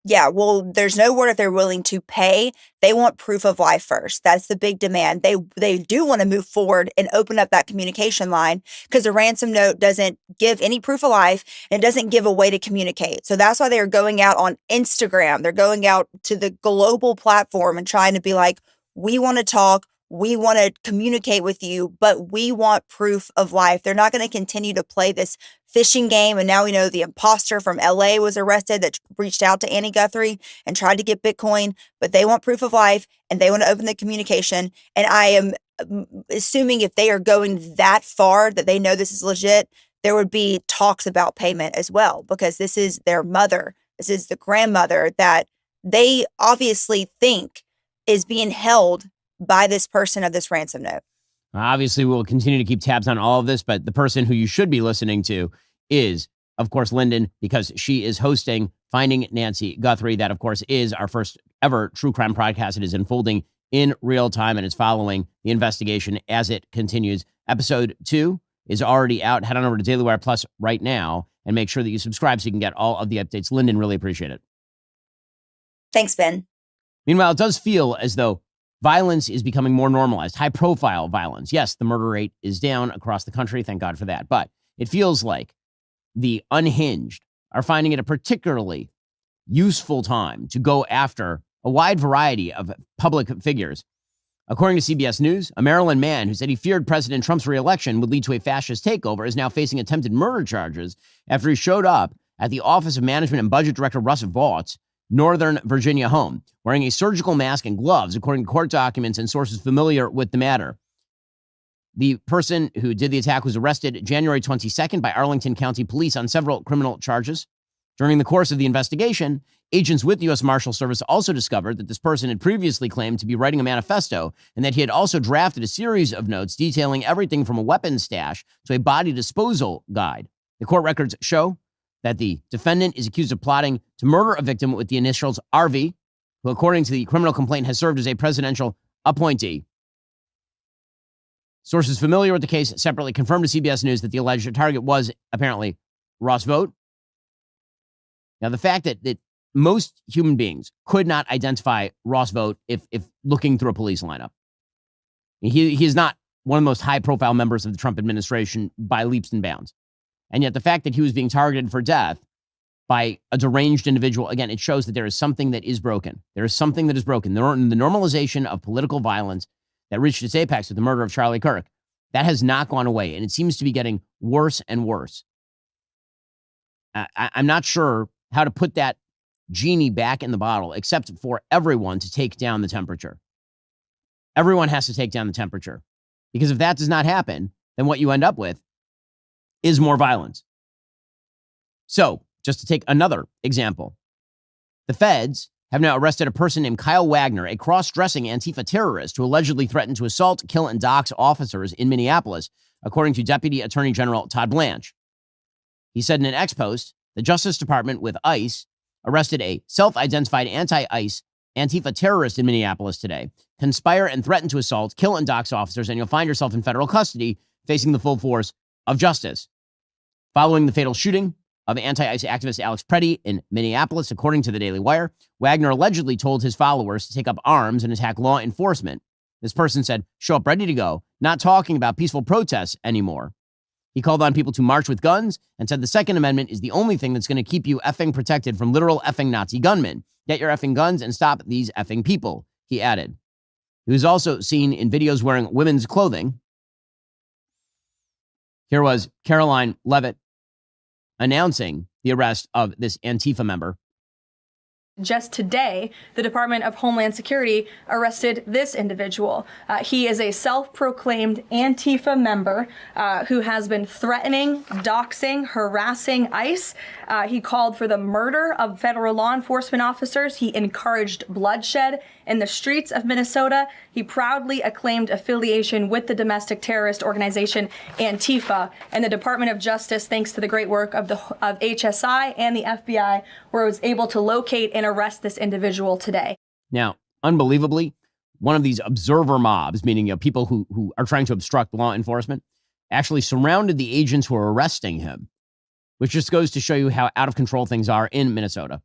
Yeah, well, there's no word if they're willing to pay. They want proof of life first. That's the big demand. They do want to move forward and open up that communication line, because the ransom note doesn't give any proof of life and it doesn't give a way to communicate. So that's why they're going out on Instagram. They're going out to the global platform and trying to be like, we want to talk. We want to communicate with you, but we want proof of life. They're not going to continue to play this fishing game. And now we know the imposter from LA was arrested that reached out to Annie Guthrie and tried to get Bitcoin, but they want proof of life and they want to open the communication. And I am assuming if they are going that far that they know this is legit, there would be talks about payment as well, because this is their mother. This is the grandmother that they obviously think is being held by this person of this ransom note. Obviously, we'll continue to keep tabs on all of this, but the person who you should be listening to is, of course, Lyndon, because she is hosting Finding Nancy Guthrie. That, of course, is our first ever true crime podcast. It is unfolding in real time, and it's following the investigation as it continues. Episode 2 is already out. Head on over to Daily Wire Plus right now and make sure that you subscribe so you can get all of the updates. Lyndon, really appreciate it. Thanks, Ben. Meanwhile, it does feel as though violence is becoming more normalized, high-profile violence. Yes, the murder rate is down across the country. Thank God for that. But it feels like the unhinged are finding it a particularly useful time to go after a wide variety of public figures. According to CBS News, a Maryland man who said he feared President Trump's reelection would lead to a fascist takeover is now facing attempted murder charges after he showed up at the Office of Management and Budget Director Russ Vaught's Northern Virginia home, wearing a surgical mask and gloves, according to court documents and sources familiar with the matter. The person who did the attack was arrested January 22nd by Arlington County Police on several criminal charges. During the course of the investigation, agents with the U.S. Marshal Service also discovered that this person had previously claimed to be writing a manifesto and that he had also drafted a series of notes detailing everything from a weapons stash to a body disposal guide. The court records show that the defendant is accused of plotting to murder a victim with the initials RV, who, according to the criminal complaint, has served as a presidential appointee. Sources familiar with the case separately confirmed to CBS News that the alleged target was apparently Ross Vogt. Now, the fact that most human beings could not identify Ross Vogt if looking through a police lineup. He is not one of the most high-profile members of the Trump administration by leaps and bounds. And yet the fact that he was being targeted for death by a deranged individual, again, it shows that there is something that is broken. There is something that is broken. The normalization of political violence that reached its apex with the murder of Charlie Kirk, that has not gone away, and it seems to be getting worse and worse. I'm not sure how to put that genie back in the bottle, except for everyone to take down the temperature. Everyone has to take down the temperature. Because if that does not happen, then what you end up with is more violence. So, just to take another example, the feds have now arrested a person named Kyle Wagner, a cross-dressing Antifa terrorist who allegedly threatened to assault, kill, and dox officers in Minneapolis, according to Deputy Attorney General Todd Blanche. He said in an ex-post, the Justice Department with ICE arrested a self-identified anti-ICE Antifa terrorist in Minneapolis today, conspire and threaten to assault, kill, and dox officers, and you'll find yourself in federal custody facing the full force of Justice. Following the fatal shooting of anti-ICE activist Alex Preddy in Minneapolis, according to the Daily Wire, Wagner allegedly told his followers to take up arms and attack law enforcement. This person said, "Show up ready to go, not talking about peaceful protests anymore." He called on people to march with guns and said the Second Amendment is the only thing that's going to keep you effing protected from literal effing Nazi gunmen. Get your effing guns and stop these effing people, he added. He was also seen in videos wearing women's clothing. Here was Caroline Leavitt announcing the arrest of this Antifa member. Just today, the Department of Homeland Security arrested this individual. He is a self-proclaimed Antifa member who has been threatening, doxing, harassing ICE. He called for the murder of federal law enforcement officers. He encouraged bloodshed in the streets of Minnesota. He proudly acclaimed affiliation with the domestic terrorist organization Antifa. And the Department of Justice, thanks to the great work of HSI and the FBI, was able to locate and arrest this individual today. Now, unbelievably, one of these observer mobs, meaning people who are trying to obstruct law enforcement, actually surrounded the agents who are arresting him, which just goes to show you how out of control things are in Minnesota.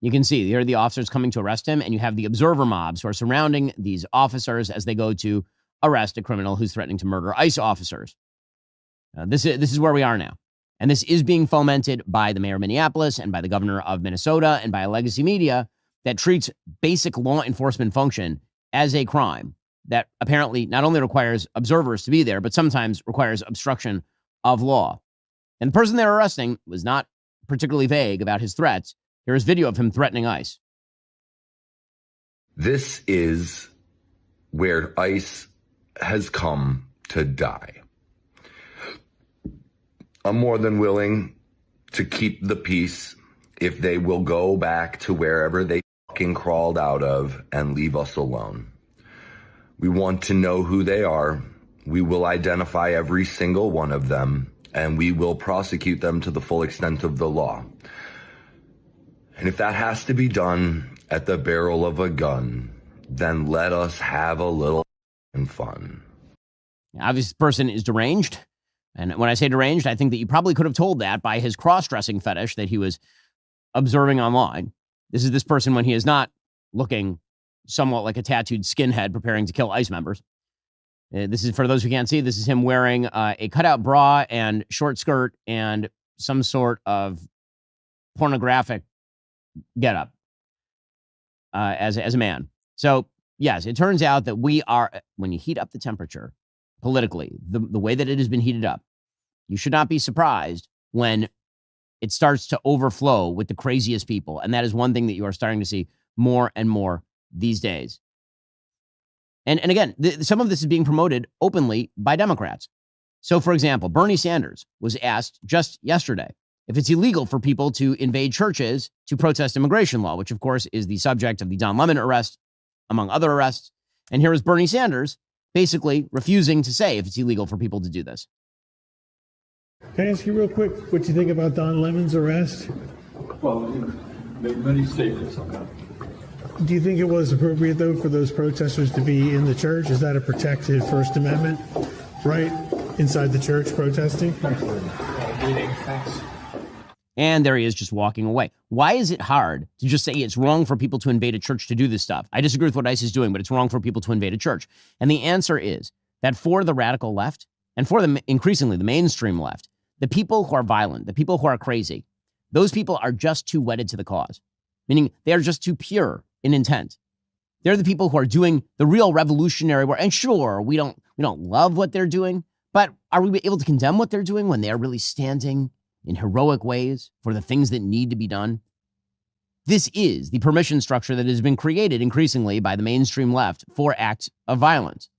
You can see here are the officers coming to arrest him, and you have the observer mobs who are surrounding these officers as they go to arrest a criminal who's threatening to murder ICE officers. This is where we are now. And this is being fomented by the mayor of Minneapolis and by the governor of Minnesota and by a legacy media that treats basic law enforcement function as a crime that apparently not only requires observers to be there, but sometimes requires obstruction of law. And the person they're arresting was not particularly vague about his threats. Here is video of him threatening ICE. This is where ICE has come to die. I'm more than willing to keep the peace if they will go back to wherever they fucking crawled out of and leave us alone. We want to know who they are. We will identify every single one of them, and we will prosecute them to the full extent of the law. And if that has to be done at the barrel of a gun, then let us have a little fun. Obviously, this person is deranged. And when I say deranged, I think that you probably could have told that by his cross-dressing fetish that he was observing online. This is this person when he is not looking somewhat like a tattooed skinhead preparing to kill ICE members. This is, for those who can't see, this is him wearing a cutout bra and short skirt and some sort of pornographic getup as a man. So, yes, it turns out that we are, when you heat up the temperature politically, the way that it has been heated up, you should not be surprised when it starts to overflow with the craziest people. And that is one thing that you are starting to see more and more these days. And again, some of this is being promoted openly by Democrats. So, for example, Bernie Sanders was asked just yesterday if it's illegal for people to invade churches to protest immigration law, which, of course, is the subject of the Don Lemon arrest, among other arrests. And here is Bernie Sanders basically refusing to say if it's illegal for people to do this. Can I ask you real quick what you think about Don Lemon's arrest? Well, he made many statements on that. Do you think it was appropriate, though, for those protesters to be in the church? Is that a protected First Amendment right inside the church protesting? Thanks. And there he is just walking away. Why is it hard to just say it's wrong for people to invade a church to do this stuff? I disagree with what ICE is doing, but it's wrong for people to invade a church. And the answer is that for the radical left and for the increasingly the mainstream left, the people who are violent, the people who are crazy, those people are just too wedded to the cause, meaning they are just too pure in intent. They're the people who are doing the real revolutionary work. And sure, we don't love what they're doing, but are we able to condemn what they're doing when they are really standing in heroic ways for the things that need to be done? This is the permission structure that has been created increasingly by the mainstream left for acts of violence.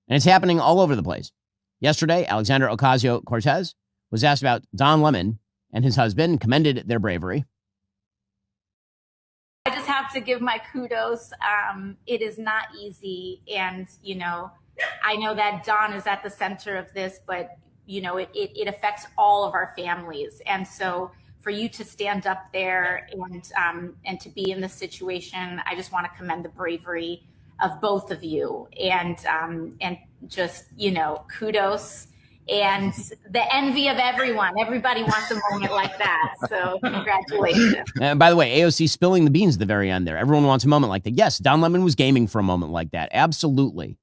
And it's happening all over the place. Yesterday, Alexandra Ocasio-Cortez was asked about Don Lemon and his husband, commended their bravery. I just have to give my kudos. It is not easy. And, I know that Don is at the center of this, but it affects all of our families. And so for you to stand up there and to be in this situation, I just want to commend the bravery of both of you. And just, kudos and the envy of everyone. Everybody wants a moment like that. So congratulations. And by the way, AOC spilling the beans at the very end there. Everyone wants a moment like that. Yes, Don Lemon was gaming for a moment like that. Absolutely.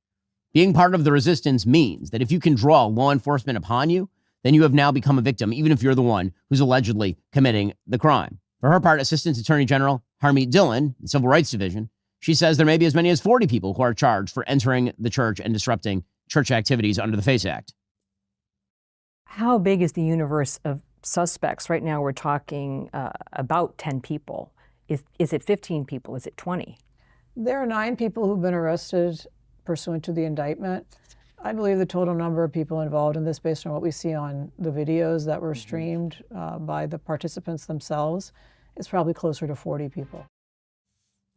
Being part of the resistance means that if you can draw law enforcement upon you, then you have now become a victim, even if you're the one who's allegedly committing the crime. For her part, Assistant Attorney General Harmeet Dillon, the Civil Rights Division, she says there may be as many as 40 people who are charged for entering the church and disrupting church activities under the FACE Act. How big is the universe of suspects? Right now we're talking about 10 people. Is it 15 people? Is it 20? There are 9 people who've been arrested pursuant to the indictment. I believe the total number of people involved in this, based on what we see on the videos that were streamed by the participants themselves, is probably closer to 40 people.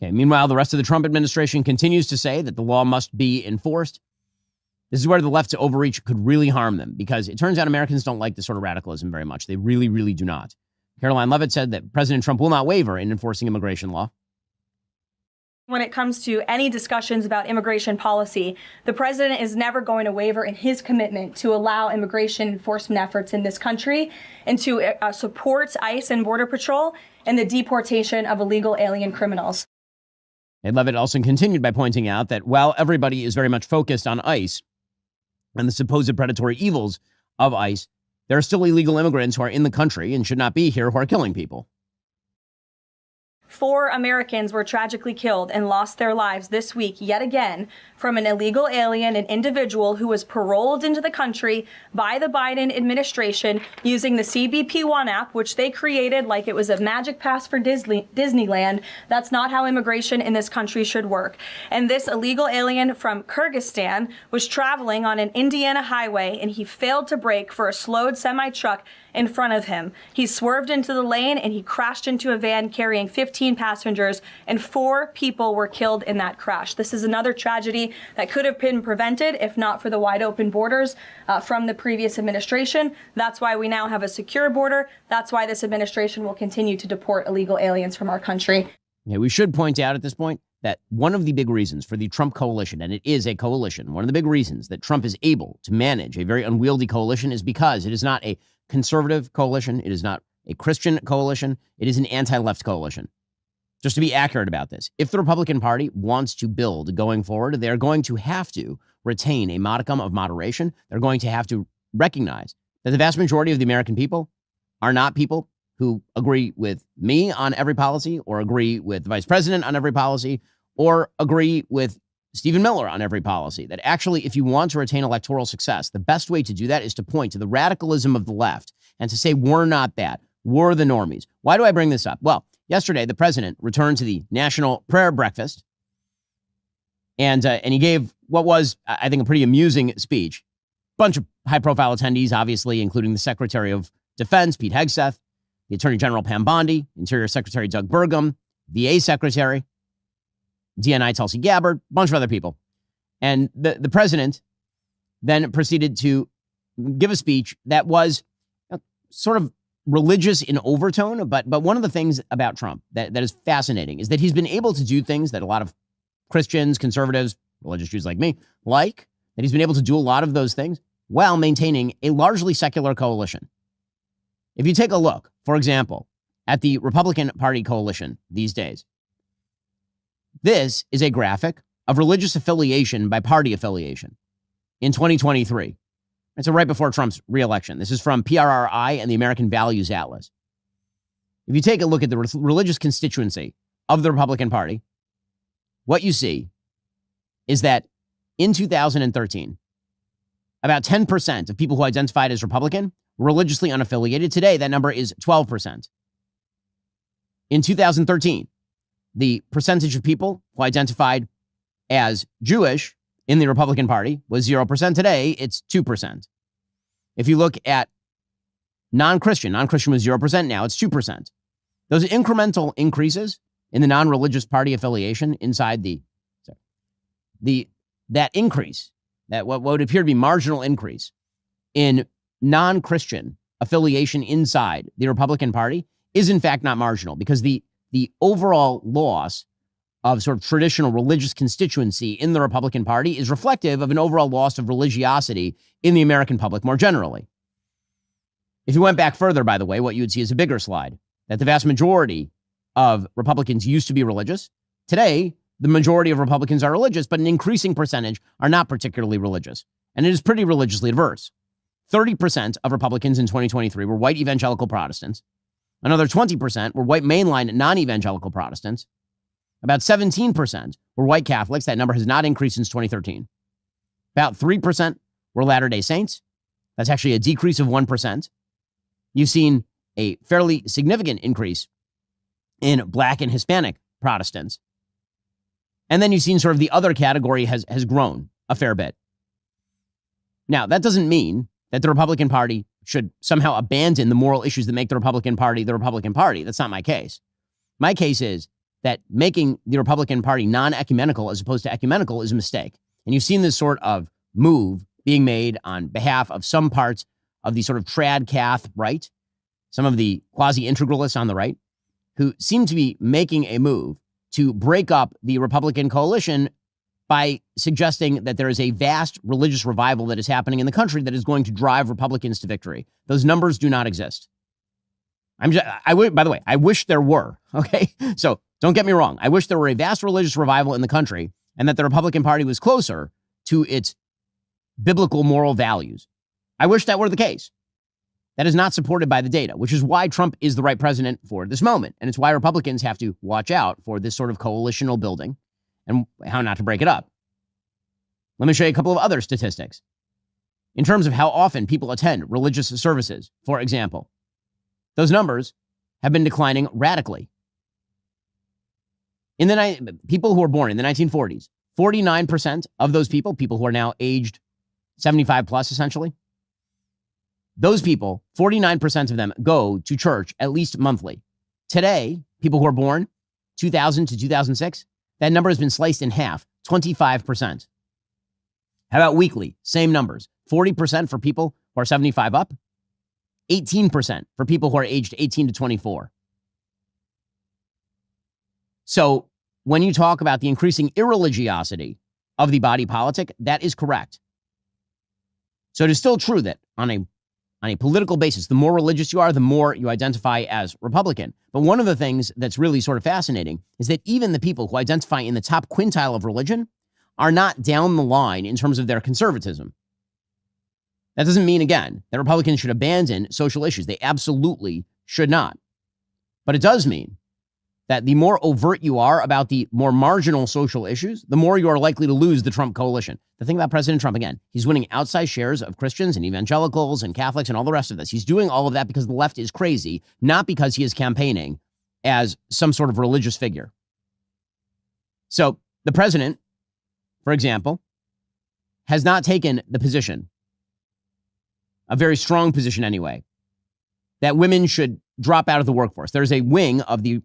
Okay. Meanwhile, the rest of the Trump administration continues to say that the law must be enforced. This is where the left's overreach could really harm them, because it turns out Americans don't like this sort of radicalism very much. They really, really do not. Caroline Leavitt said that President Trump will not waver in enforcing immigration law. When it comes to any discussions about immigration policy, the president is never going to waver in his commitment to allow immigration enforcement efforts in this country and to support ICE and Border Patrol and the deportation of illegal alien criminals. And Leavitt also continued by pointing out that while everybody is very much focused on ICE and the supposed predatory evils of ICE, there are still illegal immigrants who are in the country and should not be here who are killing people. 4 Americans were tragically killed and lost their lives this week yet again from an illegal alien, an individual who was paroled into the country by the Biden administration using the CBP One app, which they created like it was a magic pass for Disneyland. That's not how immigration in this country should work. And this illegal alien from Kyrgyzstan was traveling on an Indiana highway, and he failed to brake for a slowed semi-truck in front of him. He swerved into the lane and he crashed into a van carrying 15 passengers, and 4 people were killed in that crash. This is another tragedy that could have been prevented if not for the wide open borders from the previous administration. That's why we now have a secure border. That's why this administration will continue to deport illegal aliens from our country. Yeah, we should point out at this point that one of the big reasons for the Trump coalition, and it is a coalition, one of the big reasons that Trump is able to manage a very unwieldy coalition is because it is not a conservative coalition. It is not a Christian coalition. It is an anti-left coalition. Just to be accurate about this, if the Republican Party wants to build going forward, they're going to have to retain a modicum of moderation. They're going to have to recognize that the vast majority of the American people are not people who agree with me on every policy or agree with the vice president on every policy or agree with Stephen Miller on every policy. That actually, if you want to retain electoral success, the best way to do that is to point to the radicalism of the left and to say, we're not that. We're the normies. Why do I bring this up? Well, yesterday, the president returned to the National Prayer Breakfast, and he gave what was, I think, a pretty amusing speech. Bunch of high-profile attendees, obviously, including the Secretary of Defense, Pete Hegseth, the Attorney General Pam Bondi, Interior Secretary Doug Burgum, VA Secretary, DNI Tulsi Gabbard, a bunch of other people. And the president then proceeded to give a speech that was sort of religious in overtone, but one of the things about Trump that is fascinating is that he's been able to do things that a lot of Christians, conservatives, religious Jews like me like, that he's been able to do a lot of those things while maintaining a largely secular coalition. If you take a look, for example, at the Republican Party coalition these days, this is a graphic of religious affiliation by party affiliation in 2023. And so right before Trump's reelection. This is from PRRI and the American Values Atlas. If you take a look at the religious constituency of the Republican Party, what you see is that in 2013, about 10% of people who identified as Republican were religiously unaffiliated. Today, that number is 12%. In 2013, the percentage of people who identified as Jewish in the Republican Party was 0%. Today, it's 2%. If you look at non-Christian was 0%. Now it's 2%. Those incremental increases in the non-religious party affiliation inside that increase, that what would appear to be marginal increase in non-Christian affiliation inside the Republican Party is in fact not marginal, because the overall loss of sort of traditional religious constituency in the Republican Party is reflective of an overall loss of religiosity in the American public more generally. If you went back further, by the way, what you would see is a bigger slide, that the vast majority of Republicans used to be religious. Today, the majority of Republicans are religious, but an increasing percentage are not particularly religious. And it is pretty religiously diverse. 30% of Republicans in 2023 were white evangelical Protestants. Another 20% were white mainline non-evangelical Protestants. About 17% were white Catholics. That number has not increased since 2013. About 3% were Latter-day Saints. That's actually a decrease of 1%. You've seen a fairly significant increase in Black and Hispanic Protestants. And then you've seen sort of the other category has grown a fair bit. Now, that doesn't mean that the Republican Party should somehow abandon the moral issues that make the Republican Party the Republican Party. That's not my case. My case is that making the Republican Party non-ecumenical as opposed to ecumenical is a mistake. And you've seen this sort of move being made on behalf of some parts of the sort of trad-cath right, some of the quasi-integralists on the right, who seem to be making a move to break up the Republican coalition by suggesting that there is a vast religious revival that is happening in the country that is going to drive Republicans to victory. Those numbers do not exist. By the way, I wish there were, okay? So don't get me wrong. I wish there were a vast religious revival in the country and that the Republican Party was closer to its biblical moral values. I wish that were the case. That is not supported by the data, which is why Trump is the right president for this moment. And it's why Republicans have to watch out for this sort of coalitional building and how not to break it up. Let me show you a couple of other statistics. In terms of how often people attend religious services, for example, those numbers have been declining radically. People who were born in the 1940s, 49% of those people who are now aged 75 plus essentially, those people, 49% of them go to church at least monthly. Today, people who are born 2000 to 2006, that number has been sliced in half, 25%. How about weekly? Same numbers. 40% for people who are 75 up, 18% for people who are aged 18 to 24. So when you talk about the increasing irreligiosity of the body politic, that is correct. So it is still true that on a political basis, the more religious you are, the more you identify as Republican. But one of the things that's really sort of fascinating is that even the people who identify in the top quintile of religion are not down the line in terms of their conservatism. That doesn't mean, again, that Republicans should abandon social issues. They absolutely should not. But it does mean that the more overt you are about the more marginal social issues, the more you are likely to lose the Trump coalition. The thing about President Trump, again, he's winning outsized shares of Christians and evangelicals and Catholics and all the rest of this. He's doing all of that because the left is crazy, not because he is campaigning as some sort of religious figure. So the president, for example, has not taken the position, a very strong position anyway, that women should drop out of the workforce. There's a wing of the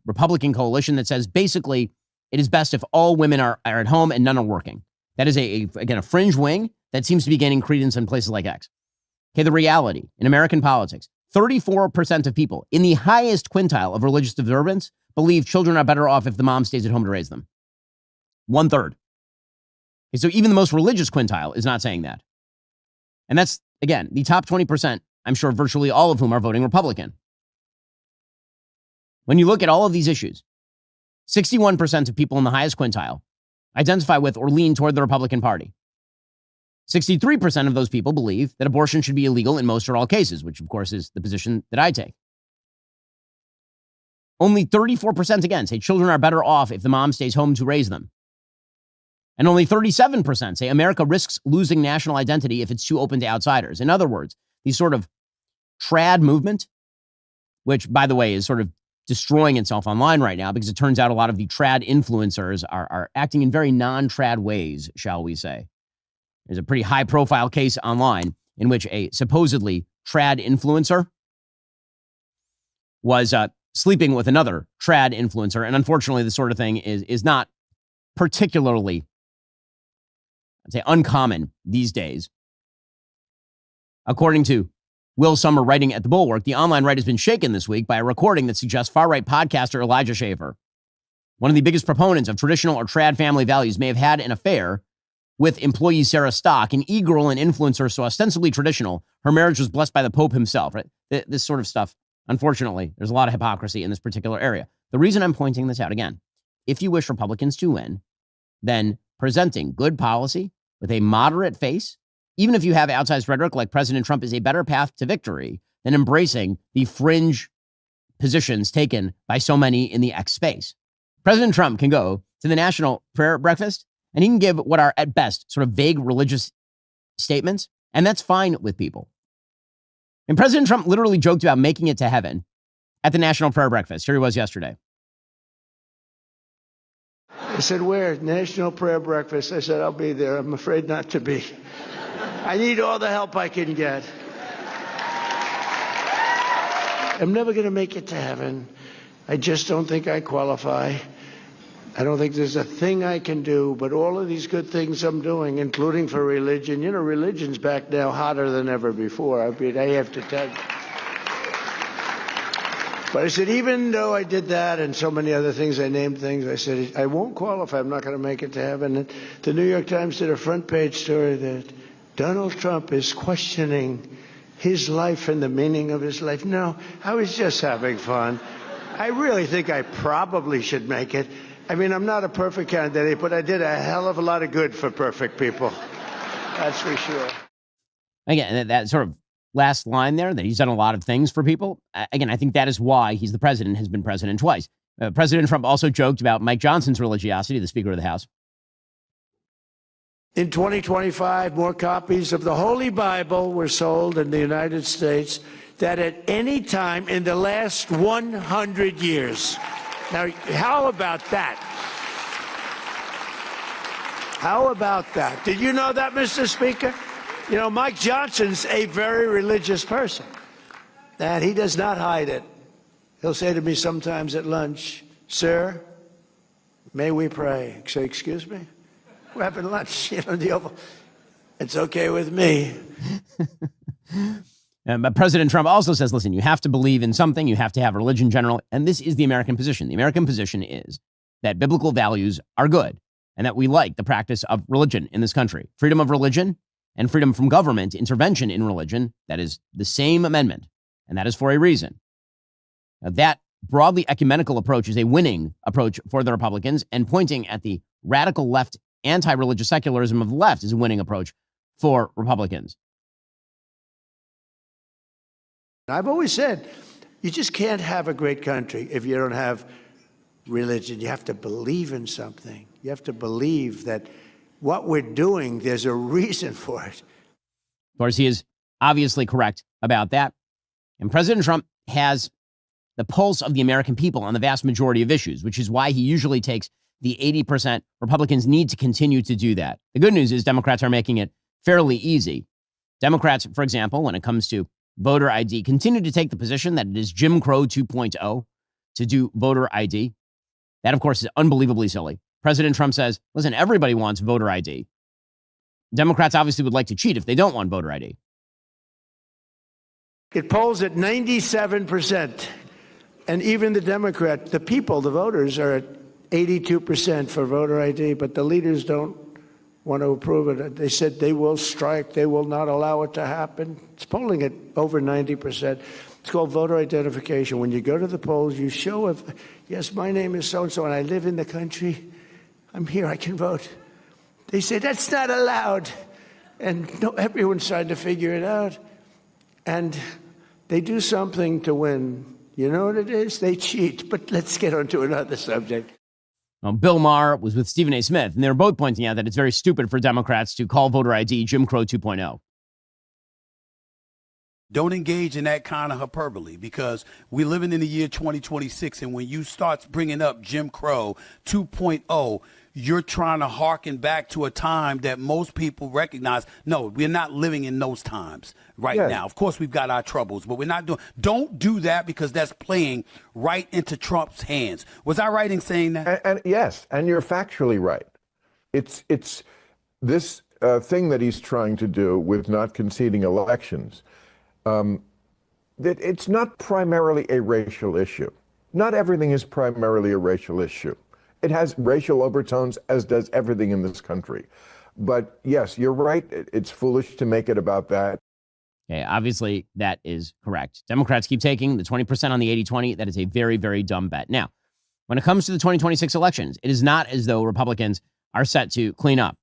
Republican coalition that says basically it is best if all women are at home and none are working. That is again a fringe wing that seems to be gaining credence in places like X. Okay, the reality in American politics, 34% of people in the highest quintile of religious observance believe children are better off if the mom stays at home to raise them. 1/3. Okay, so even the most religious quintile is not saying that. And that's, again, the top 20%, I'm sure virtually all of whom are voting Republican. When you look at all of these issues, 61% of people in the highest quintile identify with or lean toward the Republican Party. 63% of those people believe that abortion should be illegal in most or all cases, which of course is the position that I take. Only 34% again say children are better off if the mom stays home to raise them. And only 37% say America risks losing national identity if it's too open to outsiders. In other words, the sort of trad movement, which, by the way, is sort of destroying itself online right now because it turns out a lot of the trad influencers are acting in very non-trad ways, shall we say. There's a pretty high-profile case online in which a supposedly trad influencer was sleeping with another trad influencer, and unfortunately, this sort of thing is not particularly, I'd say, uncommon these days. According to Will Sommer writing at The Bulwark, the online right has been shaken this week by a recording that suggests far-right podcaster Elijah Schaffer one of the biggest proponents of traditional or trad family values, may have had an affair with employee Sarah Stock, an e-girl and influencer so ostensibly traditional, her marriage was blessed by the Pope himself, right? This sort of stuff, unfortunately, there's a lot of hypocrisy in this particular area. The reason I'm pointing this out, again, if you wish Republicans to win, then presenting good policy with a moderate face, even if you have outsized rhetoric like President Trump, is a better path to victory than embracing the fringe positions taken by so many in the X space. President Trump can go to the National Prayer Breakfast and he can give what are at best sort of vague religious statements, and that's fine with people. And President Trump literally joked about making it to heaven at the National Prayer Breakfast. Here he was yesterday. I said, where? National Prayer Breakfast. I said, I'll be there. I'm afraid not to be. I need all the help I can get. I'm never going to make it to heaven. I just don't think I qualify. I don't think there's a thing I can do, but all of these good things I'm doing, including for religion, you know, religion's back now hotter than ever before. I mean, I have to tell you. But I said, even though I did that and so many other things, I named things, I said, I won't qualify. I'm not going to make it to heaven. And the New York Times did a front page story that Donald Trump is questioning his life and the meaning of his life. No, I was just having fun. I really think I probably should make it. I mean, I'm not a perfect candidate, but I did a hell of a lot of good for perfect people. That's for sure. Again, that sort of last line there, that he's done a lot of things for people. Again, I think that is why he's the president, has been president twice. President Trump also joked about Mike Johnson's religiosity, the Speaker of the House. In 2025, more copies of the Holy Bible were sold in the United States than at any time in the last 100 years. Now, how about that? How about that? Did you know that, Mr. Speaker? You know, Mike Johnson's a very religious person, and he does not hide it. He'll say to me sometimes at lunch, "Sir, may we pray?" I say, "Excuse me? We're having lunch, you know, the Oval. It's okay with me." But President Trump also says, listen, you have to believe in something. You have to have religion generally. And this is the American position. The American position is that biblical values are good and that we like the practice of religion in this country. Freedom of religion and freedom from government intervention in religion, that is the same amendment. And that is for a reason. Now, that broadly ecumenical approach is a winning approach for the Republicans, and pointing at the radical left anti-religious secularism of the left is a winning approach for Republicans. I've always said, you just can't have a great country if you don't have religion. You have to believe in something. You have to believe that what we're doing, there's a reason for it. Of course, he is obviously correct about that. And President Trump has the pulse of the American people on the vast majority of issues, which is why he usually takes the 80%. Republicans need to continue to do that. The good news is Democrats are making it fairly easy. Democrats, for example, when it comes to voter ID, continue to take the position that it is Jim Crow 2.0 to do voter ID. That, of course, is unbelievably silly. President Trump says, listen, everybody wants voter ID. Democrats obviously would like to cheat if they don't want voter ID. It polls at 97%. And even the people, the voters, are at 82% for voter ID, but the leaders don't want to approve it. They said they will strike. They will not allow it to happen. It's polling at over 90%. It's called voter identification. When you go to the polls, you show, yes, my name is so-and-so, and I live in the country. I'm here. I can vote. They say that's not allowed. And no, everyone's trying to figure it out. And they do something to win. You know what it is? They cheat. But let's get on to another subject. Well, Bill Maher was with Stephen A. Smith, and they were both pointing out that it's very stupid for Democrats to call voter ID Jim Crow 2.0. Don't engage in that kind of hyperbole, because we're living in the year 2026, and when you start bringing up Jim Crow 2.0, you're trying to harken back to a time that most people recognize. No, we're not living in those times now. Of course, we've got our troubles, but we're not doing. Don't do that, because that's playing right into Trump's hands. Was I right in saying that? And yes, and you're factually right. It's this thing that he's trying to do with not conceding elections. That it's not primarily a racial issue. Not everything is primarily a racial issue. It has racial overtones, as does everything in this country. But yes, you're right. It's foolish to make it about that. Okay, obviously that is correct. Democrats keep taking the 20% on the 80-20. That is a very, very dumb bet. Now, when it comes to the 2026 elections, it is not as though Republicans are set to clean up.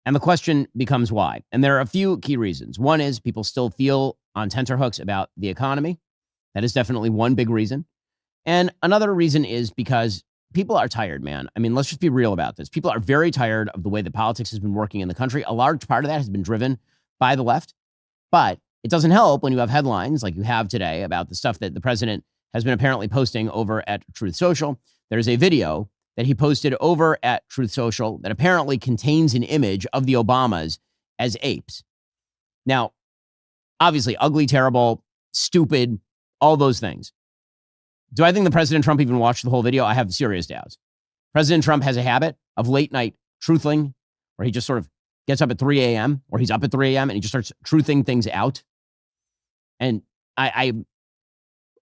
And the question becomes why. And there are a few key reasons. One is people still feel on tenterhooks about the economy. That is definitely one big reason. And another reason is because people are tired, man. I mean, let's just be real about this. People are very tired of the way that politics has been working in the country. A large part of that has been driven by the left. But it doesn't help when you have headlines like you have today about the stuff that the president has been apparently posting over at Truth Social. There's a video that he posted over at Truth Social that apparently contains an image of the Obamas as apes. Now, obviously, ugly, terrible, stupid, all those things. Do I think that President Trump even watched the whole video? I have serious doubts. President Trump has a habit of late night truthing, where he just sort of gets up at 3 a.m. or he's up at 3 a.m. and he just starts truthing things out. And I'm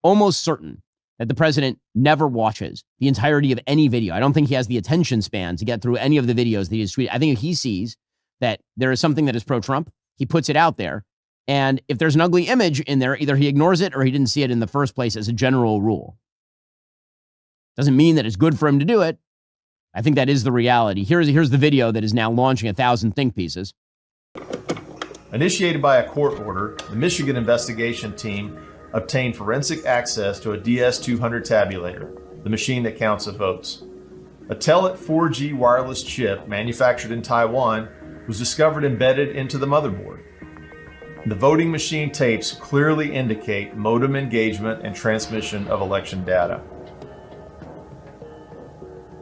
almost certain that the president never watches the entirety of any video. I don't think he has the attention span to get through any of the videos that he's tweeted. I think if he sees that there is something that is pro-Trump, he puts it out there. And if there's an ugly image in there, either he ignores it or he didn't see it in the first place as a general rule. Doesn't mean that it's good for him to do it. I think that is the reality. Here's the video that is now launching 1,000 think pieces. Initiated by a court order, the Michigan investigation team obtained forensic access to a DS200 tabulator, the machine that counts the votes. A Telit 4G wireless chip manufactured in Taiwan was discovered embedded into the motherboard. The voting machine tapes clearly indicate modem engagement and transmission of election data.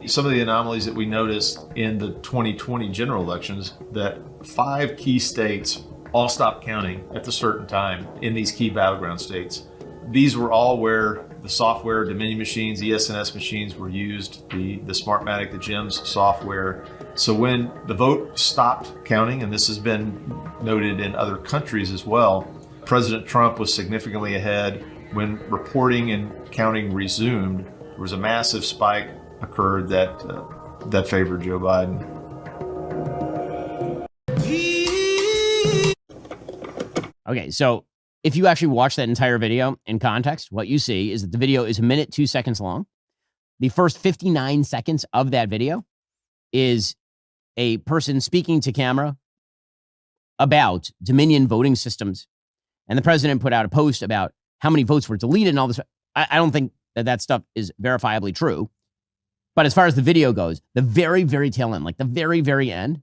Some of the anomalies that we noticed in the 2020 general elections, that 5 key states all stopped counting at a certain time in these key battleground states. These were all where the software, Dominion machines, ES&S machines were used, the Smartmatic, the GEMS software. So when the vote stopped counting, and this has been noted in other countries as well, President Trump was significantly ahead. When reporting and counting resumed, there was a massive spike occurred that favored Joe Biden. Okay, so if you actually watch that entire video in context, what you see is that the video is 1 minute, 2 seconds long. The first 59 seconds of that video is a person speaking to camera about Dominion voting systems. And the president put out a post about how many votes were deleted and all this. I don't think that stuff is verifiably true. But as far as the video goes, the very, very tail end, like the very, very end,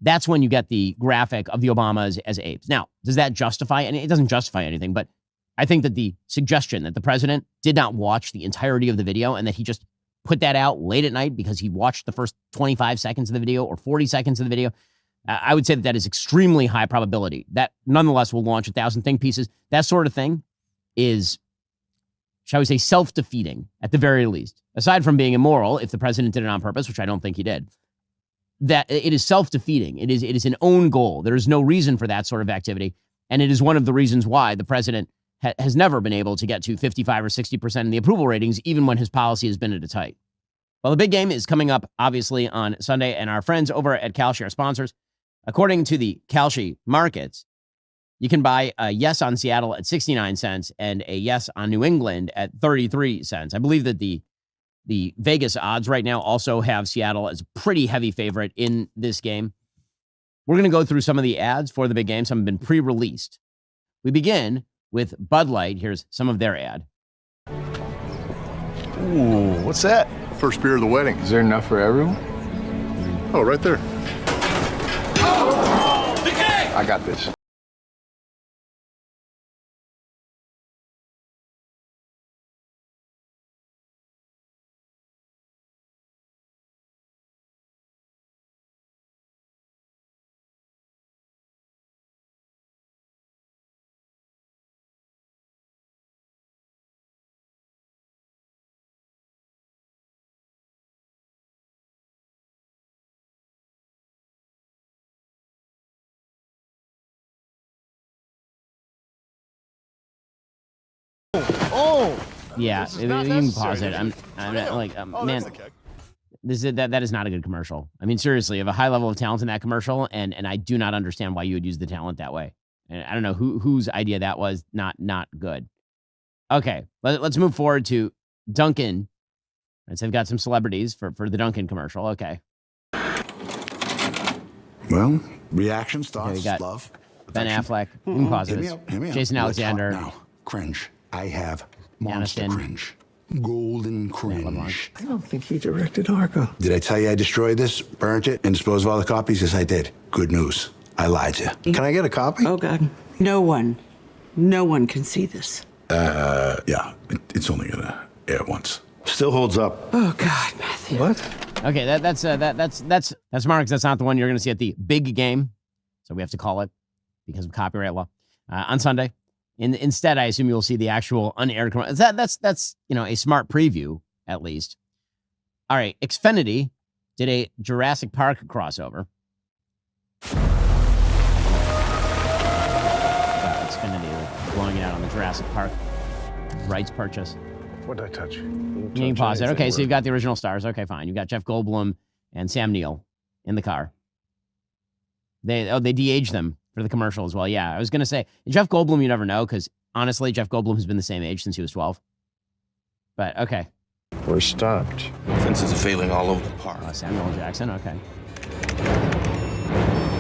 that's when you get the graphic of the Obamas as apes. Now, does that justify anything? It doesn't justify anything, but I think that the suggestion that the president did not watch the entirety of the video and that he just put that out late at night because he watched the first 25 seconds of the video or 40 seconds of the video, I would say that is extremely high probability. That nonetheless will launch 1,000 think pieces. That sort of thing is, shall we say, self-defeating at the very least. Aside from being immoral, if the president did it on purpose, which I don't think he did, that it is self-defeating. It is an own goal. There is no reason for that sort of activity. And it is one of the reasons why the president has never been able to get to 55 or 60% in the approval ratings, even when his policy has been at its height. Well, the big game is coming up, obviously, on Sunday, and our friends over at Kalshi, our sponsors, according to the Kalshi markets, you can buy a yes on Seattle at 69 cents and a yes on New England at 33 cents. I believe that the Vegas odds right now also have Seattle as a pretty heavy favorite in this game. We're going to go through some of the ads for the big game. Some have been pre-released. We begin with Bud Light. Here's some of their ad. Ooh, what's that? First beer of the wedding. Is there enough for everyone? Oh, right there. I got this. Oh, yeah, you can pause it. I'm man. That is not a good commercial. I mean, seriously, you have a high level of talent in that commercial, and I do not understand why you would use the talent that way. And I don't know whose idea that was. Not good. Okay, let's move forward to Dunkin'. Right, so they've got some celebrities for the Dunkin' commercial. Okay. Well, reactions, thoughts, Okay, we got love, Ben affection. Affleck. You can pause Hit me this. up, hit me up. Jason Let's talk Alexander. now. Cringe. I have monster Aniston. cringe. Golden cringe. I don't think he directed Argo. Did I tell you I destroyed this, burnt it, and disposed of all the copies? Yes, I did. Good news. I lied to you. Can I get a copy? Oh, God. No one can see this. Yeah. It's only gonna air once. Still holds up. Oh, God, Matthew. What? Okay, that's Mark. That's not the one you're going to see at the big game, so we have to call it because of copyright law on Sunday. Instead, I assume you'll see the actual unaired commercial. That's a smart preview at least. All right, Xfinity did a Jurassic Park crossover. Xfinity blowing it out on the Jurassic Park rights purchase. What did I touch? You can pause it. Okay, so you've got the original stars. Okay, fine. You've got Jeff Goldblum and Sam Neill in the car. They de-aged them for the commercial as well. Yeah, I was going to say, Jeff Goldblum, you never know, because honestly, Jeff Goldblum has been the same age since he was 12. But, okay. We're stopped. Fences are failing all over the park. Samuel L. Jackson, okay.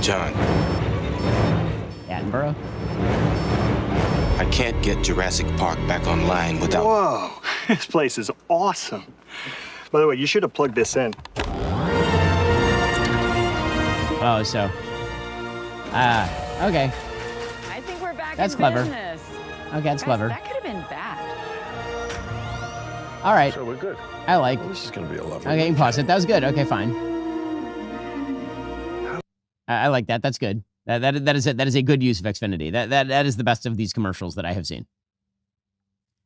John, Attenborough. I can't get Jurassic Park back online without... Whoa, this place is awesome. By the way, you should have plugged this in. Oh, so. Okay. I think we're back That's in clever. business. Okay, that's clever. That could have been bad. All right. So we're good. I like. Well, this is going to be a lovely. Okay, you can pause it. That was good. Okay, fine. I like that. That's good. That is a good use of Xfinity. That is the best of these commercials that I have seen.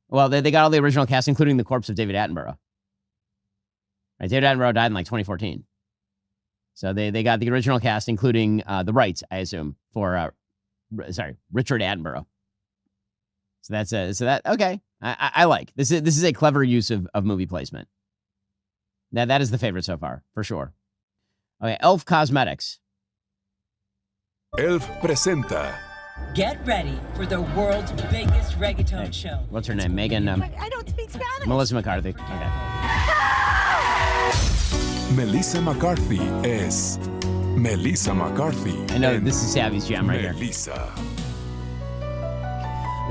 Well, they got all the original cast, including the corpse of David Attenborough. Right, David Attenborough died in like 2014. So they got the original cast, including the rights, I assume, for Richard Attenborough. So that okay. I like this. Is a clever use of movie placement. That is the favorite so far, for sure. Okay, Elf Cosmetics. Elf presenta. Get ready for the world's biggest reggaeton show. What's her name? Megan. I don't speak Spanish. Melissa McCarthy. Okay. Melissa McCarthy es Melissa McCarthy. I know this is Savvy's jam right Melissa.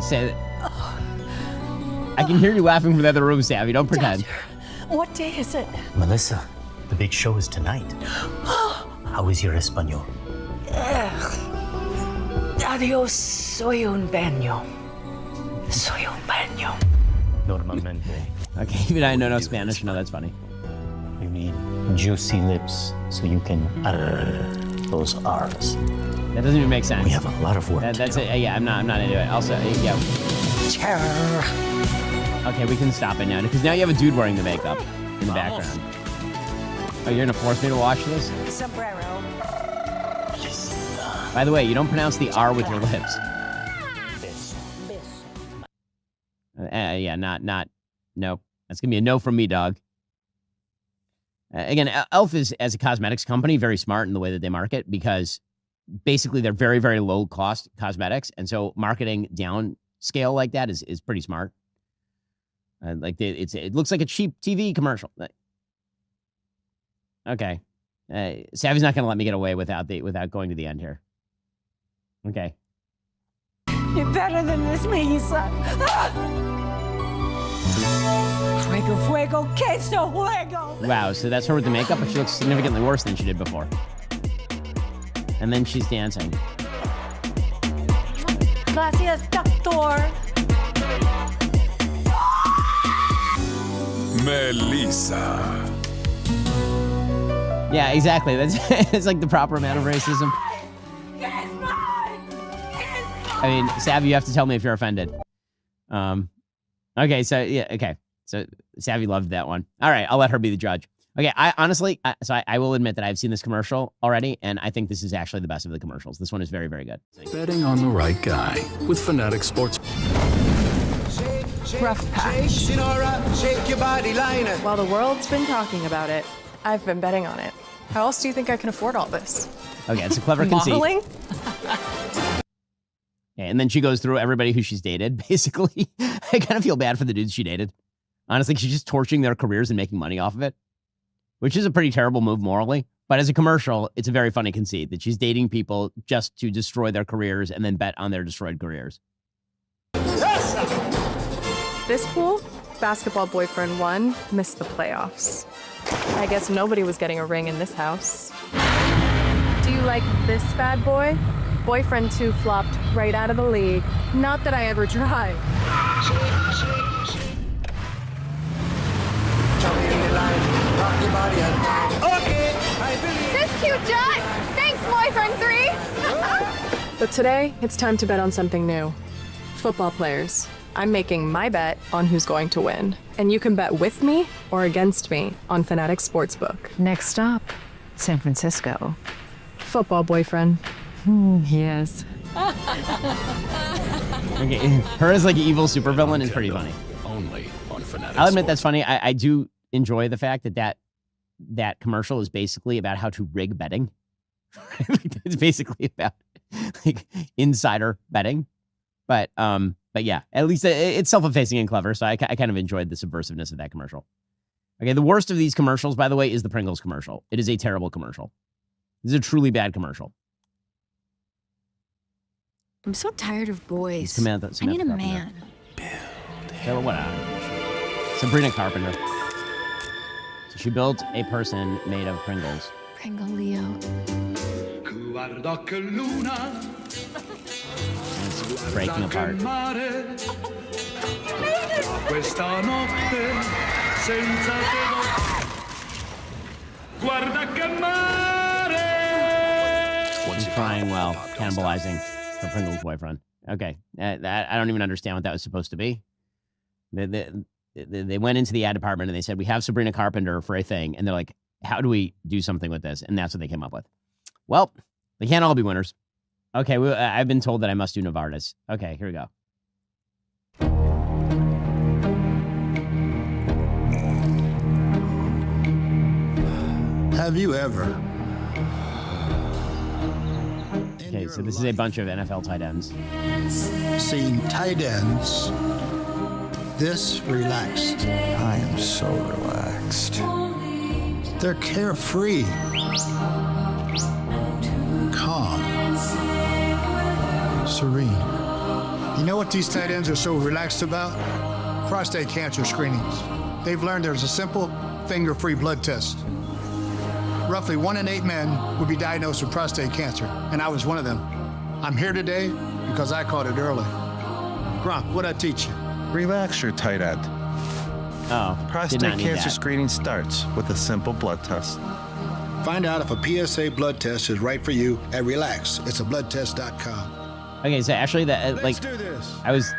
Here. I can hear you laughing from the other room, Savvy. Don't pretend. What day is it? Melissa, the big show is tonight. How is your Espanol? Adiós, soy un baño. Soy un baño. Normalmente. Okay, even I know no Spanish. No, that's funny. You need juicy lips so you can those R's. That doesn't even make sense. We have a lot of work. That's it. Yeah, I'm not into it. Also, yeah. Okay, we can stop it now because now you have a dude wearing the makeup in the background. Oh, you're gonna force me to watch this? Sombrero. By the way, you don't pronounce the R with your lips. Nope. That's gonna be a no from me, dog. Again, Elf is, as a cosmetics company, very smart in the way that they market because basically they're very, very low cost cosmetics. And so marketing down scale like that is pretty smart. It looks like a cheap TV commercial. Okay. Savvy's not going to let me get away without going to the end here. Okay. You're better than this, Melissa. Fuego, fuego, queso, fuego. Wow, so that's her with the makeup, but she looks significantly worse than she did before. And then she's dancing. Gracias, doctor. Melissa. Yeah, exactly. It's like the proper amount of racism. I mean, Savvy, you have to tell me if you're offended. Okay, so yeah, okay. So Savvy loved that one. All right, I'll let her be the judge. Okay, I honestly will admit that I've seen this commercial already, and I think this is actually the best of the commercials. This one is very, very good. Betting on the right guy with Fanatic Sports. Rough patch. While the world's been talking about it, I've been betting on it. How else do you think I can afford all this? Okay, it's a clever conceit. Modeling? Yeah, and then she goes through everybody who she's dated, basically. I kind of feel bad for the dudes she dated. Honestly, she's just torching their careers and making money off of it, which is a pretty terrible move morally. But as a commercial, it's a very funny conceit that she's dating people just to destroy their careers and then bet on their destroyed careers. This pool, basketball boyfriend 1 missed the playoffs. I guess nobody was getting a ring in this house. Do you like this bad boy? Boyfriend 2 flopped right out of the league. Not that I ever tried. This cute jut! Thanks, boyfriend 3! But today, it's time to bet on something new. Football players. I'm making my bet on who's going to win. And you can bet with me or against me on Fanatic Sportsbook. Next stop, San Francisco. Football boyfriend. Yes. Okay, her as like an evil supervillain is pretty funny. Only on Fanatic I'll admit that's funny. I do enjoy the fact that commercial is basically about how to rig betting. It's basically about like insider betting. But yeah, at least it's self-effacing and clever. So I kind of enjoyed the subversiveness of that commercial. Okay, the worst of these commercials, by the way, is the Pringles commercial. It is a terrible commercial. This is a truly bad commercial. I'm so tired of boys. Samantha I need a Carpenter. man. So what? Sabrina Carpenter. So she built a person made of Pringles. Pringle Leo. It's breaking apart. She's crying while cannibalizing her Pringles boyfriend. Okay, I don't even understand what that was supposed to be. They went into the ad department and they said, we have Sabrina Carpenter for a thing. And they're like, how do we do something with this? And that's what they came up with. Well, they can't all be winners. Okay, I've been told that I must do Novartis. Okay, here we go. Have you ever? Okay, so this is a bunch of NFL tight ends. Seen tight ends this relaxed? I am so relaxed. They're carefree, calm, serene. You know what these tight ends are so relaxed about? Prostate cancer screenings. They've learned there's a simple, finger-free blood test. Roughly 1 in 8 men would be diagnosed with prostate cancer, and I was one of them. I'm here today because I caught it early. Gronk, what'd I teach you? Relax your tight end. Oh, prostate cancer screening starts with a simple blood test. Find out if a PSA blood test is right for you at Relax. It's a bloodtest.com. Okay, so actually, that Let's do this. I was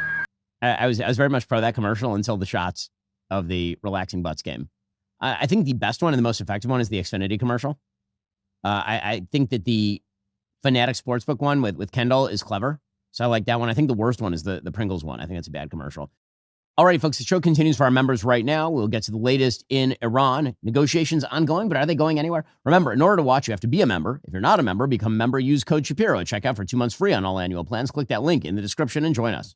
very much pro that commercial until the shots of the relaxing butts game. I think the best one and the most effective one is the Xfinity commercial. I think that the Fanatic Sportsbook one with Kendall is clever. So I like that one. I think the worst one is the Pringles one. I think that's a bad commercial. All right, folks, the show continues for our members right now. We'll get to the latest in Iran. Negotiations ongoing, but are they going anywhere? Remember, in order to watch, you have to be a member. If you're not a member, become a member. Use code Shapiro at checkout for 2 months free on all annual plans. Click that link in the description and join us.